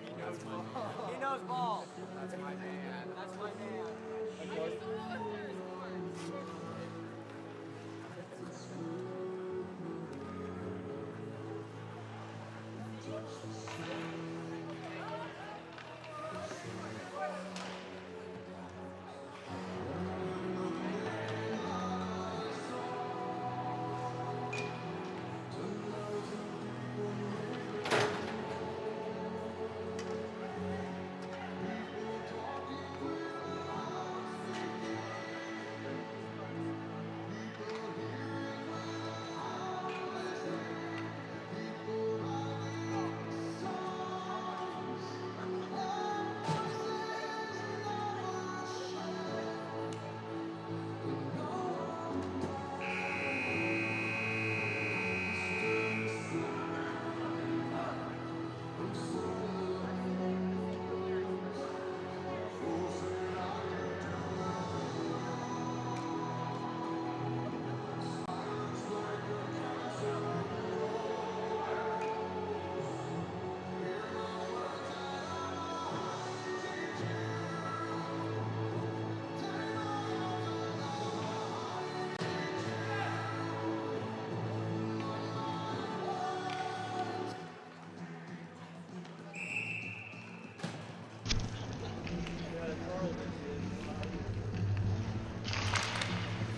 Speaker 4: He knows ball. He knows ball. That's my man. That's my man. I just don't know if there's more.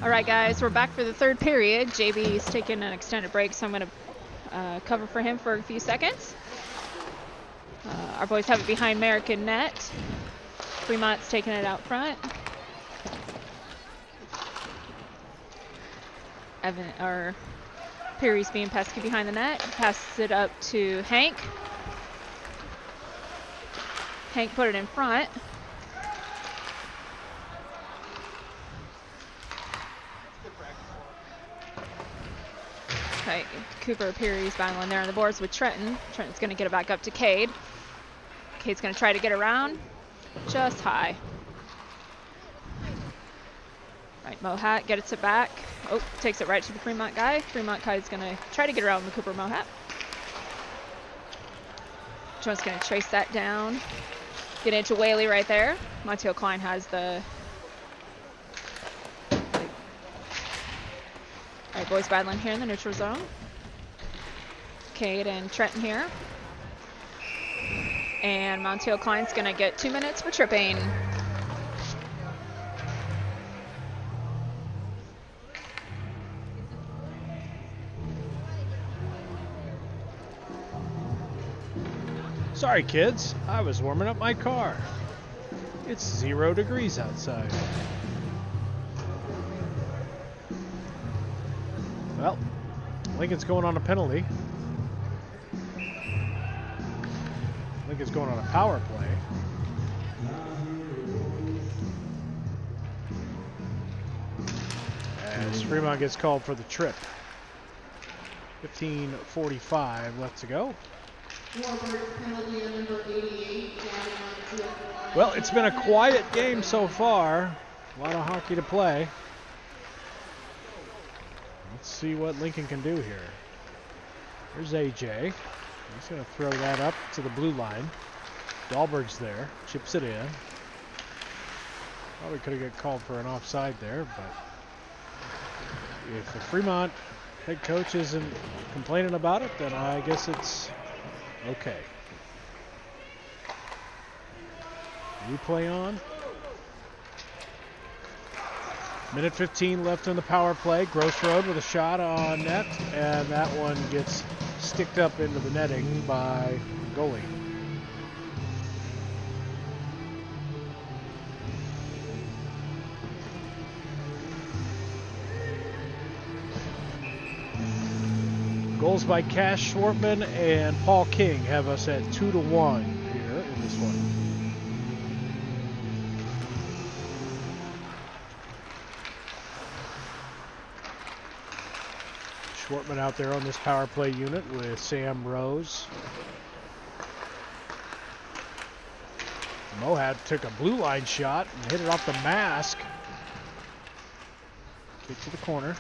Speaker 5: All right, guys, we're back for the third period. JB's taking an extended break, so I'm going to cover for him for a few seconds. Our boys have it behind American net. Fremont's taking it out front. Perry's being pesky behind the net. Passes it up to Hank. Hank put it in front. Okay, Cooper Perry's battling there on the boards with Trenton. Trenton's going to get it back up to Cade. Cade's going to try to get around. Just high. Right, Mohat gets it back. Oh, takes it right to the Fremont guy. Fremont guy's going to try to get around the Cooper Mohat. Jones going to chase that down. Get into Whaley right there. Montiel Klein has the... All right, boys battling here in the neutral zone. Cade and Trenton here. And Montiel Klein's going to get 2 minutes for tripping.
Speaker 2: Sorry, kids. I was warming up my car. It's 0 degrees outside. Well, Lincoln's going on a penalty. Lincoln's going on a power play. As Fremont gets called for the trip. 15:45 left to go.
Speaker 3: Warbirds penalty on number 88.
Speaker 2: Well, it's been a quiet game so far. A lot of hockey to play. Let's see what Lincoln can do here. There's AJ. He's going to throw that up to the blue line. Dahlberg's there. Chips it in. Probably could have got called for an offside there, but if the Fremont head coach isn't complaining about it, then I guess it's okay. Replay on. Minute 15 left in the power play. Gross Road with a shot on net, and that one gets sticked up into the netting by goalie. Goals by Cash Schwartman and Paul King have us at 2-1 here in this one. Schwartman out there on this power play unit with Sam Rose. Mohat took a blue line shot and hit it off the mask. Kick to the corner.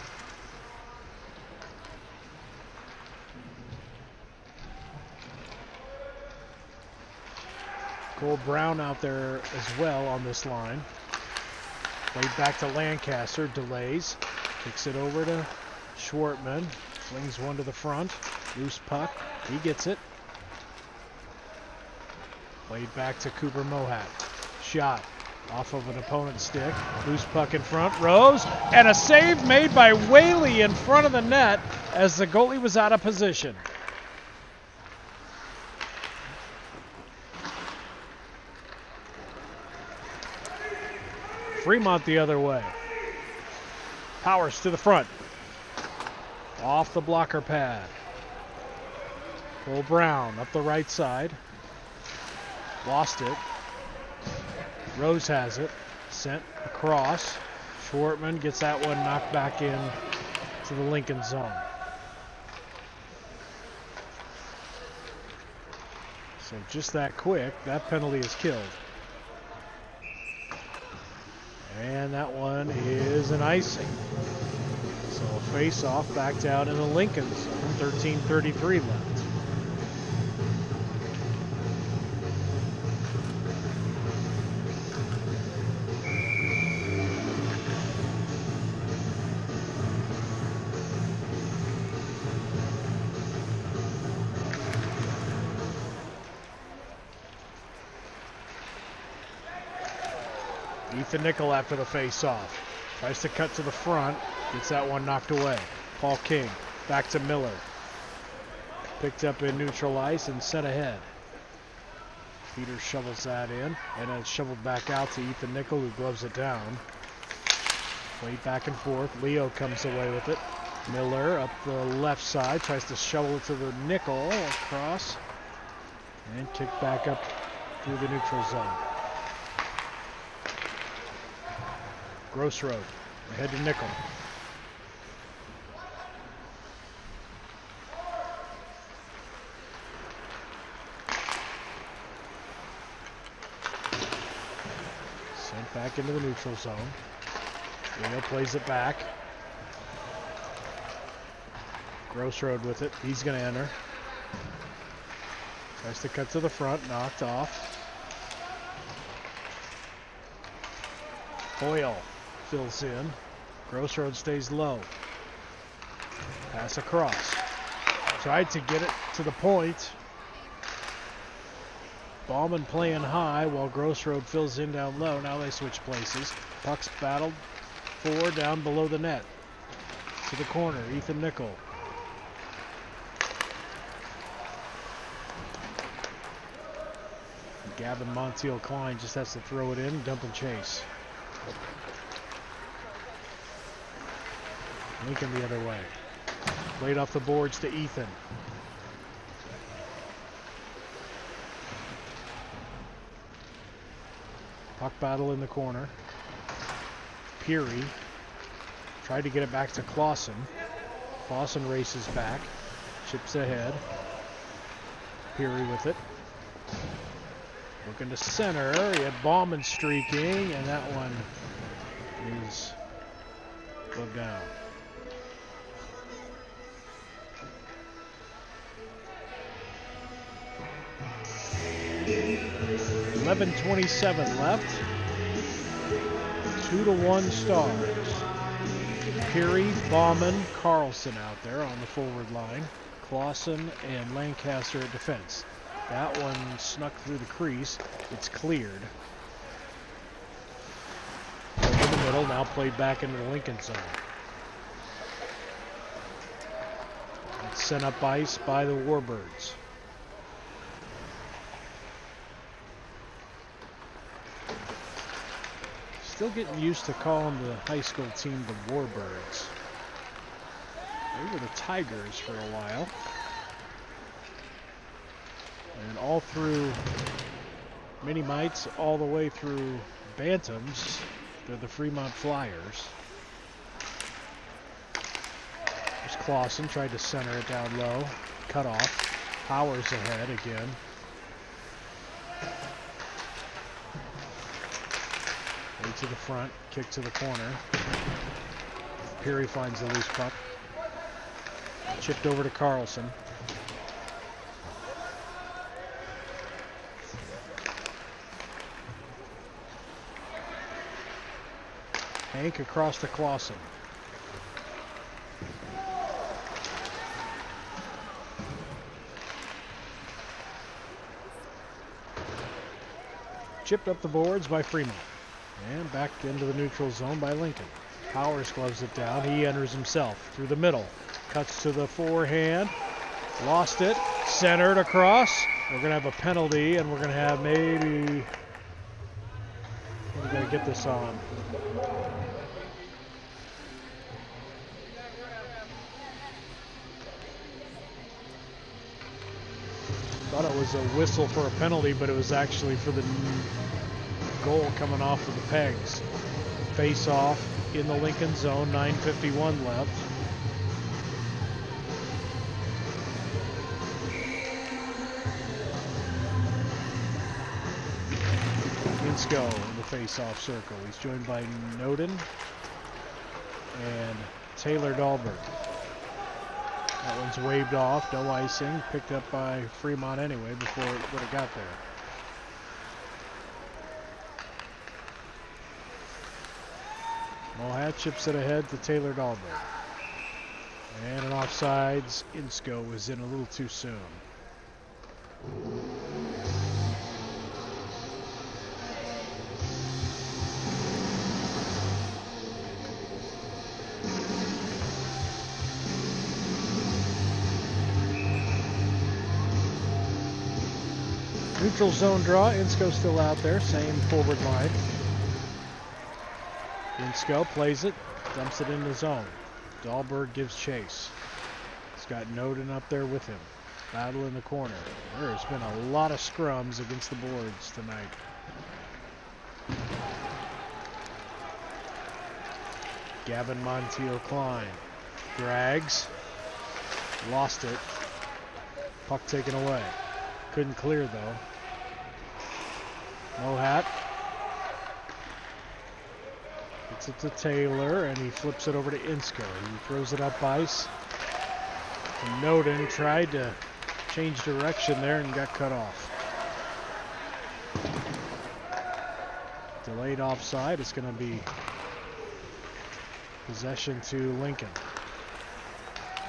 Speaker 2: Cole Brown out there as well on this line. Played back to Lancaster, delays. Kicks it over to Schwartman. Flings one to the front. Loose puck. He gets it. Played back to Cooper Mohat. Shot off of an opponent's stick. Loose puck in front. Rose. And a save made by Whaley in front of the net as the goalie was out of position. Fremont the other way. Powers to the front. Off the blocker pad. Cole Brown up the right side. Lost it. Rose has it. Sent across. Schwartman gets that one knocked back in to the Lincoln zone. So just that quick, that penalty is killed. And that one is an icing. So a face-off back down in the Lincoln zone. 13:33 left. Ethan Nickel after the face-off. Tries to cut to the front. Gets that one knocked away. Paul King back to Miller. Picked up in neutral ice and sent ahead. Peter shovels that in. And then it's shoveled back out to Ethan Nickel, who gloves it down. Played back and forth. Leo comes away with it. Miller up the left side. Tries to shovel it to the Nickel across. And kicked back up through the neutral zone. Gross Road, ahead to Nickel. Sent back into the neutral zone. Leo plays it back. Gross Road with it. He's going to enter. Tries to cut to the front, knocked off. Hoyle fills in. Gross Road stays low. Pass across. Tried to get it to the point. Bauman playing high while Gross Road fills in down low. Now they switch places. Puck's battled for down below the net. To the corner, Ethan Nickel. Gavin Montiel Klein just has to throw it in, dump and chase. Lincoln the other way. Played off the boards to Ethan. Puck battle in the corner. Peary tried to get it back to Clausen. Clausen races back. Chips ahead. Peary with it. Looking to center. He had Bauman streaking, and that one is gloved down. 11:27 left. 2-1 Stars. Peary, Bauman, Carlson out there on the forward line. Clausen and Lancaster at defense. That one snuck through the crease. It's cleared. Over the middle, now played back into the Lincoln zone. It's sent up ice by the Warbirds. Still getting used to calling the high school team the Warbirds. They were the Tigers for a while. And all through mini mites, all the way through bantams, they're the Fremont Flyers. There's Clausen, tried to center it down low. Cut off. Powers ahead again. Way to the front, kick to the corner. Peary finds the loose puck. Chipped over to Carlson. Hank across to Clausen. Chipped up the boards by Fremont. And back into the neutral zone by Lincoln. Powers gloves it down. He enters himself through the middle. Cuts to the forehand. Lost it. Centered across. We're going to have a penalty, and we're going to have maybe... We're going to get this on. Thought it was a whistle for a penalty, but it was actually for the goal coming off of the pegs. Face off in the Lincoln zone, 9:51 left. Insko in the face-off circle. He's joined by Noden and Taylor Dahlberg. That one's waved off, no icing. Picked up by Fremont anyway before it would have got there. Mohat chips it ahead to Taylor Dahlberg. And an offsides. Insko was in a little too soon. Neutral zone draw. Insko still out there. Same forward line. Insko plays it. Dumps it in the zone. Dahlberg gives chase. He's got Noden up there with him. Battle in the corner. There's been a lot of scrums against the boards tonight. Gavin Montiel Klein. Drags. Lost it. Puck taken away. Couldn't clear though. Mohat. Gets it to Taylor and he flips it over to Insko. He throws it up ice. And Noden tried to change direction there and got cut off. Delayed offside. It's going to be possession to Lincoln.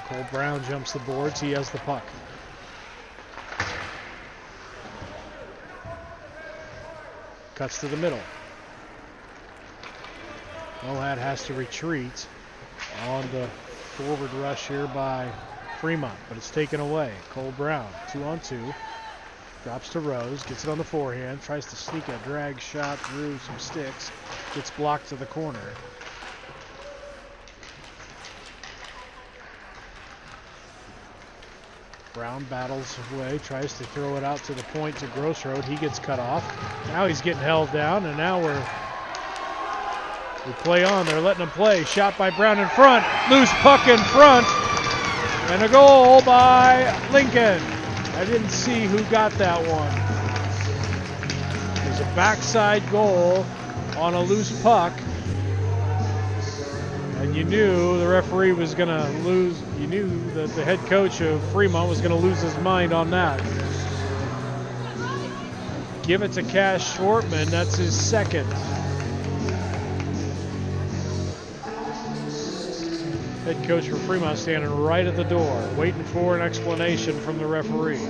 Speaker 2: Cole Brown jumps the boards. He has the puck. Cuts to the middle. Mohat has to retreat on the forward rush here by Fremont, but it's taken away. Cole Brown, 2-on-2. Drops to Rose, gets it on the forehand, tries to sneak a drag shot through some sticks. Gets blocked to the corner. Brown battles away, tries to throw it out to the point to Grossroad. He gets cut off. Now he's getting held down, and now we play on. They're letting him play. Shot by Brown in front. Loose puck in front. And a goal by Lincoln. I didn't see who got that one. It was a backside goal on a loose puck. And you knew the referee was going to lose. You knew that the head coach of Fremont was going to lose his mind on that. Give it to Cash Schwartman. That's his second. Head coach for Fremont standing right at the door, waiting for an explanation from the referee.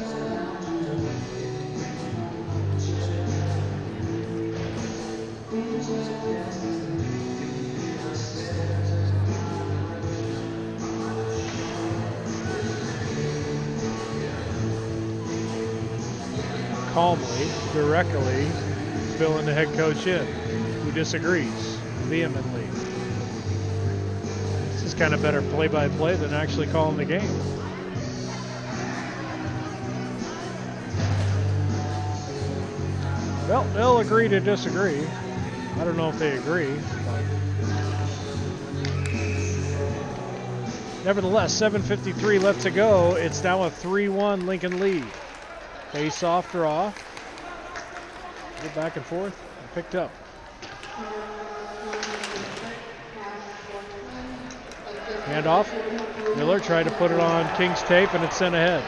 Speaker 2: Calmly, directly, filling the head coach in, who disagrees vehemently. This is kind of better play-by-play than actually calling the game. Well, they'll agree to disagree. I don't know if they agree, but nevertheless, 7:53 left to go. It's now a 3-1 Lincoln lead. Face-off draw. Go back and forth. And picked up. Handoff. Miller tried to put it on King's tape, and it's sent ahead.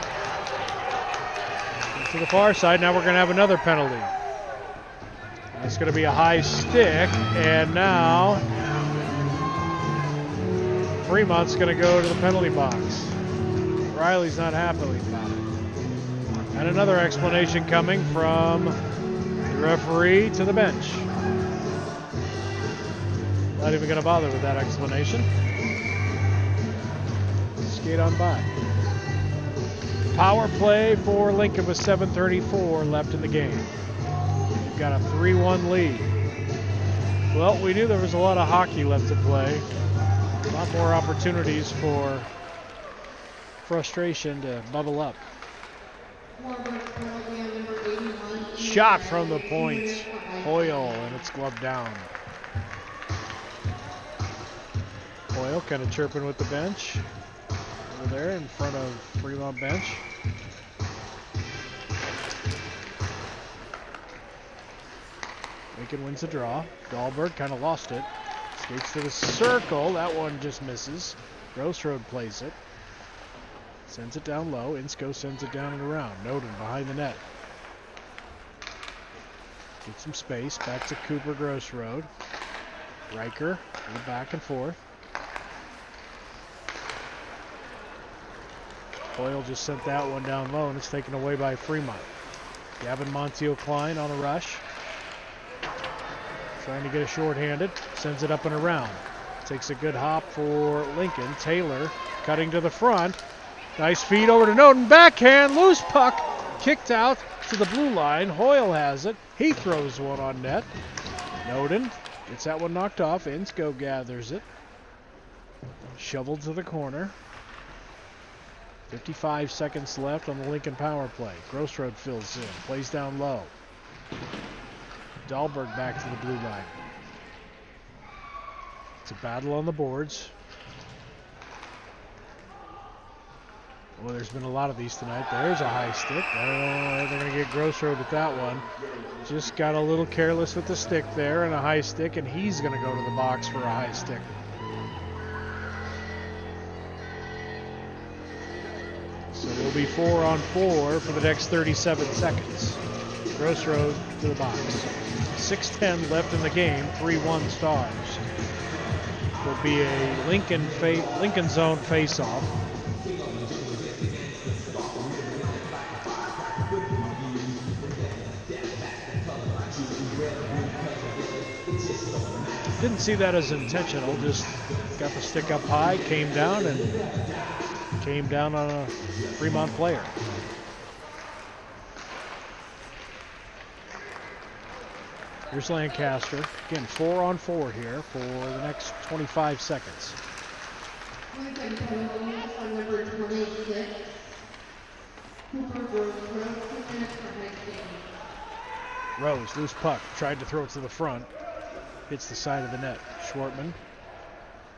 Speaker 2: To the far side. Now we're going to have another penalty. It's going to be a high stick, and now Fremont's going to go to the penalty box. Riley's not happy about it. And another explanation coming from the referee to the bench. Not even going to bother with that explanation. Skate on by. Power play for Lincoln with 7:34 left in the game. We've got a 3-1 lead. Well, we knew there was a lot of hockey left to play. A lot more opportunities for frustration to bubble up. Shot from the point. Hoyle, and it's gloved down. Hoyle kind of chirping with the bench. Over there in front of Fremont bench. Lincoln wins the draw. Dahlberg kind of lost it. Skates to the circle. That one just misses. Grossroad plays it. Sends it down low. Insko sends it down and around. Noden behind the net. Get some space. Back to Cooper Grossroad. Riker. Back and forth. Hoyle just sent that one down low, and it's taken away by Fremont. Gavin Montiel Klein on a rush. Trying to get a shorthanded. Sends it up and around. Takes a good hop for Lincoln. Taylor cutting to the front. Nice feed over to Noden. Backhand. Loose puck. Kicked out to the blue line. Hoyle has it. He throws one on net. Noden gets that one knocked off. Insko gathers it. Shoveled to the corner. 55 seconds left on the Lincoln power play. Grossroad fills in. Plays down low. Dahlberg back to the blue line. It's a battle on the boards. Well, there's been a lot of these tonight. There's a high stick. Oh, they're going to get Grossroad with that one. Just got a little careless with the stick there and a high stick, and he's going to go to the box for a high stick. So we'll be 4-on-4 for the next 37 seconds. Grossroad to the box. 6:10 left in the game. 3-1 Stars. Will be a Lincoln zone face-off. Didn't see that as intentional. Just got the stick up high, came down on a Fremont player. Here's Lancaster. Again, 4-on-4 here for the next 25 seconds. Rose, loose puck. Tried to throw it to the front. Hits the side of the net. Schwartman,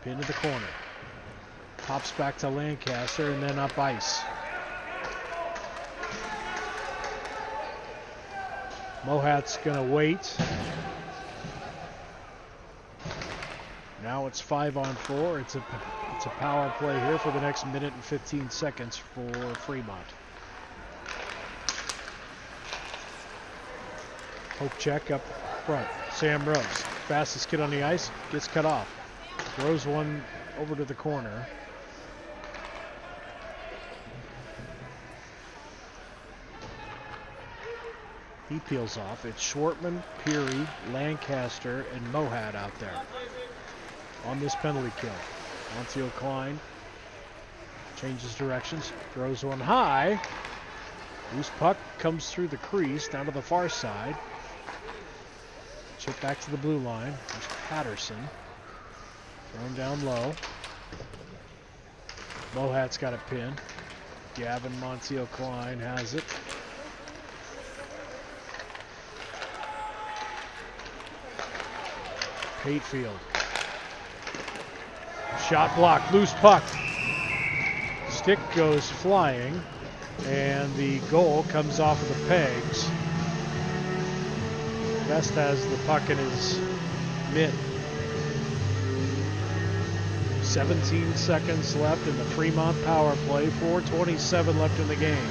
Speaker 2: pin to the corner. Pops back to Lancaster and then up ice. Mohat's gonna wait. Now it's 5-on-4. It's a power play here for the next minute and 15 seconds for Fremont. Poke check up front. Sam Rose, fastest kid on the ice, gets cut off. Throws one over to the corner. He peels off. It's Schwartman, Peary, Lancaster, and Mohat out there on this penalty kill. Montiel Klein changes directions, throws one high. Loose puck comes through the crease down to the far side. Chip back to the blue line. There's Patterson. Thrown down low. Mohat's got a pin. Gavin Montiel Klein has it. Patefield. Shot blocked. Loose puck. Stick goes flying. And the goal comes off of the pegs. Best has the puck in his mitt. 17 seconds left in the Fremont power play. 4:27 left in the game.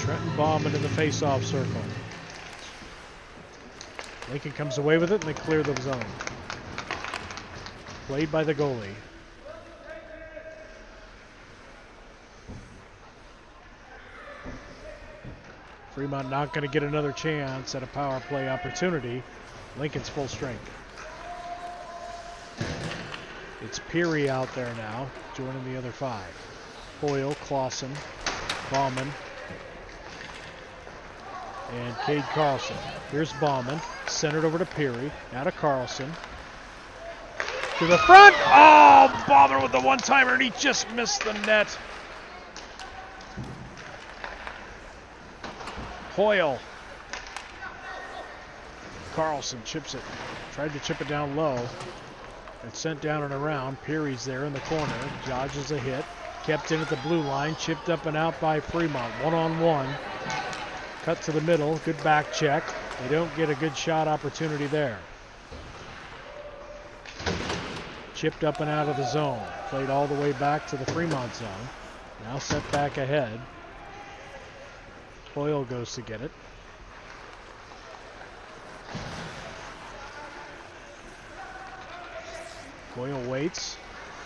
Speaker 2: Trenton Bauman in the face-off circle. Lincoln comes away with it, and they clear the zone. Played by the goalie. Fremont not going to get another chance at a power play opportunity. Lincoln's full strength. It's Peary out there now, joining the other 5. Hoyle, Clausen, Bauman, and Cade Carlson. Here's Bauman, centered over to Peary, now to Carlson. To the front! Oh, Bauman with the one-timer, and he just missed the net. Hoyle. Carlson chips it. Tried to chip it down low. It's sent down and around. Peary's there in the corner. Dodges a hit. Kept in at the blue line. Chipped up and out by Fremont. One-on-one. Cut to the middle. Good back check. They don't get a good shot opportunity there. Chipped up and out of the zone. Played all the way back to the Fremont zone. Now set back ahead. Hoyle goes to get it. Hoyle waits,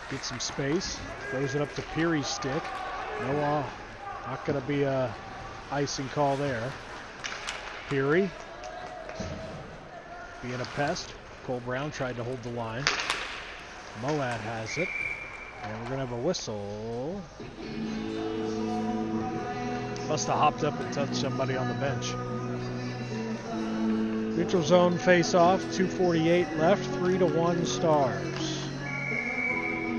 Speaker 2: gets some space, throws it up to Peary's stick. No, not going to be a icing call there. Peary being a pest. Cole Brown tried to hold the line. Moat has it, and we're going to have a whistle. Must have hopped up and touched somebody on the bench. Neutral zone face-off, 2:48 left, 3-1 Stars.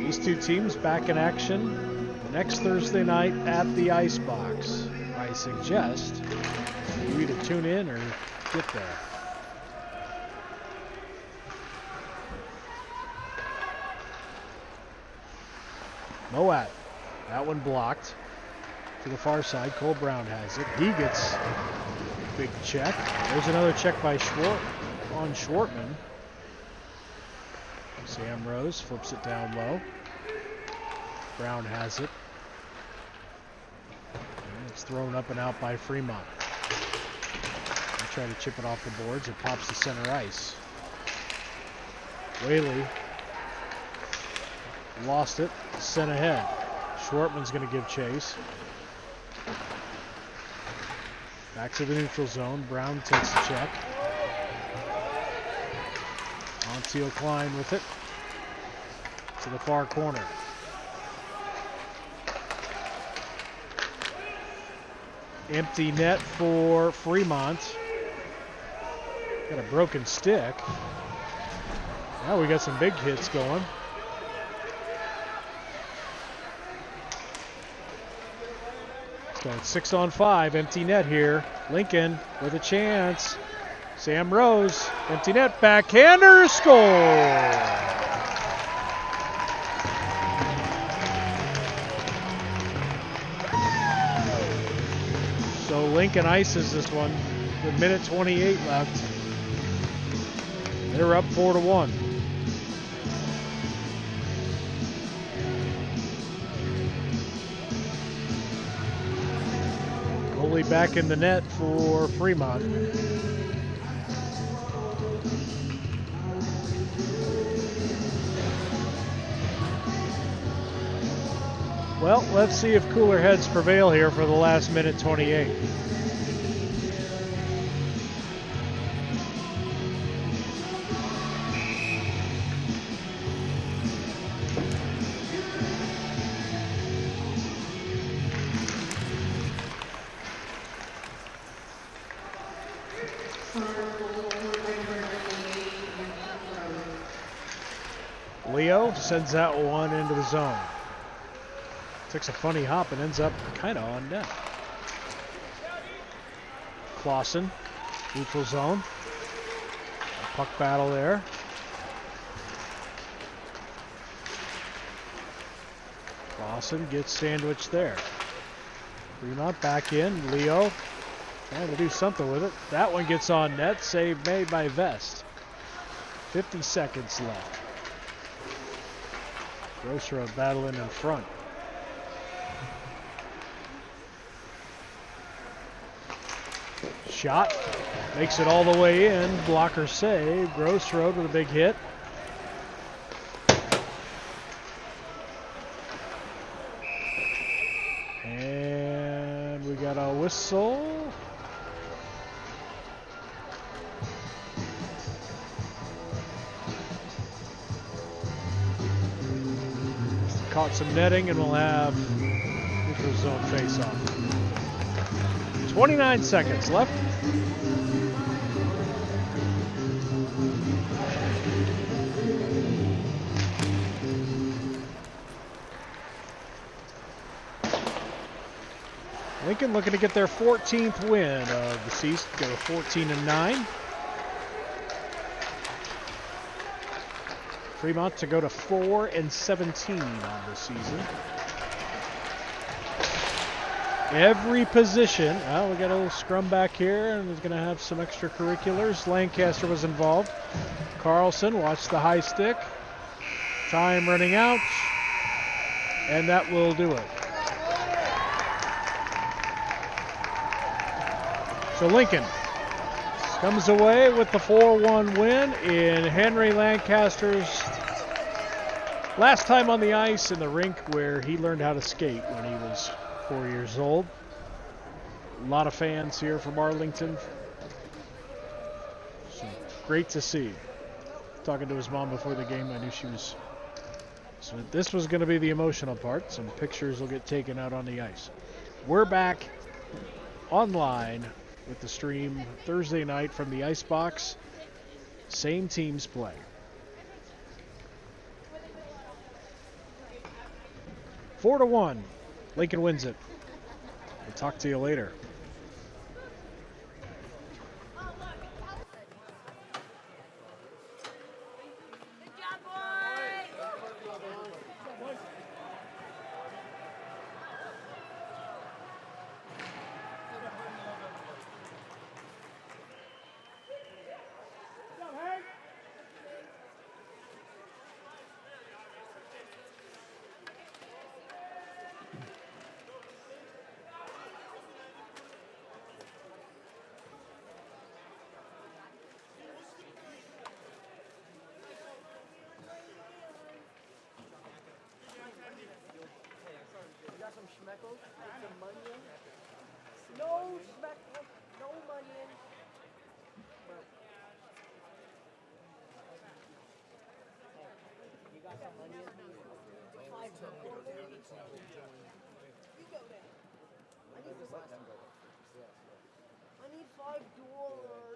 Speaker 2: These two teams back in action next Thursday night at the Ice Box. I suggest you either tune in or get there. Moat, that one blocked. To the far side, Cole Brown has it. He gets a big check. There's another check by Schwartman. Sam Rose flips it down low. Brown has it. And it's thrown up and out by Fremont. They try to chip it off the boards. It pops to center ice. Whaley lost it. Sent ahead. Schwartman's going to give chase. Back to the neutral zone. Brown takes the check. Montiel Klein with it. To the far corner. Empty net for Fremont. Got a broken stick. Now we got some big hits going. So it's 6-on-5, empty net here. Lincoln with a chance. Sam Rose, empty net, backhander, score! So Lincoln ices this one with minute 28 left. They're up 4-1. Goalie back in the net for Fremont. Well, let's see if cooler heads prevail here for the last minute 28. Leo sends that one into the zone. Takes a funny hop and ends up kind of on net. Clausen, neutral zone. A puck battle there. Clausen gets sandwiched there. Fremont back in. Leo trying to do something with it. That one gets on net. Save made by Vest. 50 seconds left. Grosser battling in front. shot. Makes it all the way in. Blocker save. Grossroad with a big hit. And we got a whistle. Caught some netting, and we'll have neutral zone face-off. 29 seconds left. Lincoln looking to get their 14th win of the season, go 14-9. Fremont to go to 4-17 on the season. Every position. Well, we got a little scrum back here, and there's going to have some extracurriculars. Lancaster was involved. Carlson watched the high stick. Time running out, and that will do it. So Lincoln comes away with the 4-1 win in Henry Lancaster's last time on the ice in the rink where he learned how to skate when he was 4 years old. A lot of fans here from Arlington. So great to see. Talking to his mom before the game, I knew she was. So this was going to be the emotional part. Some pictures will get taken out on the ice. We're back online with the stream Thursday night from the ice box. Same teams play. 4-1. Lincoln wins it. We'll talk to you later.
Speaker 4: Some schmeckles, some onion. No schmeckles, no onion. You got some onion? You go there. I need 5 dual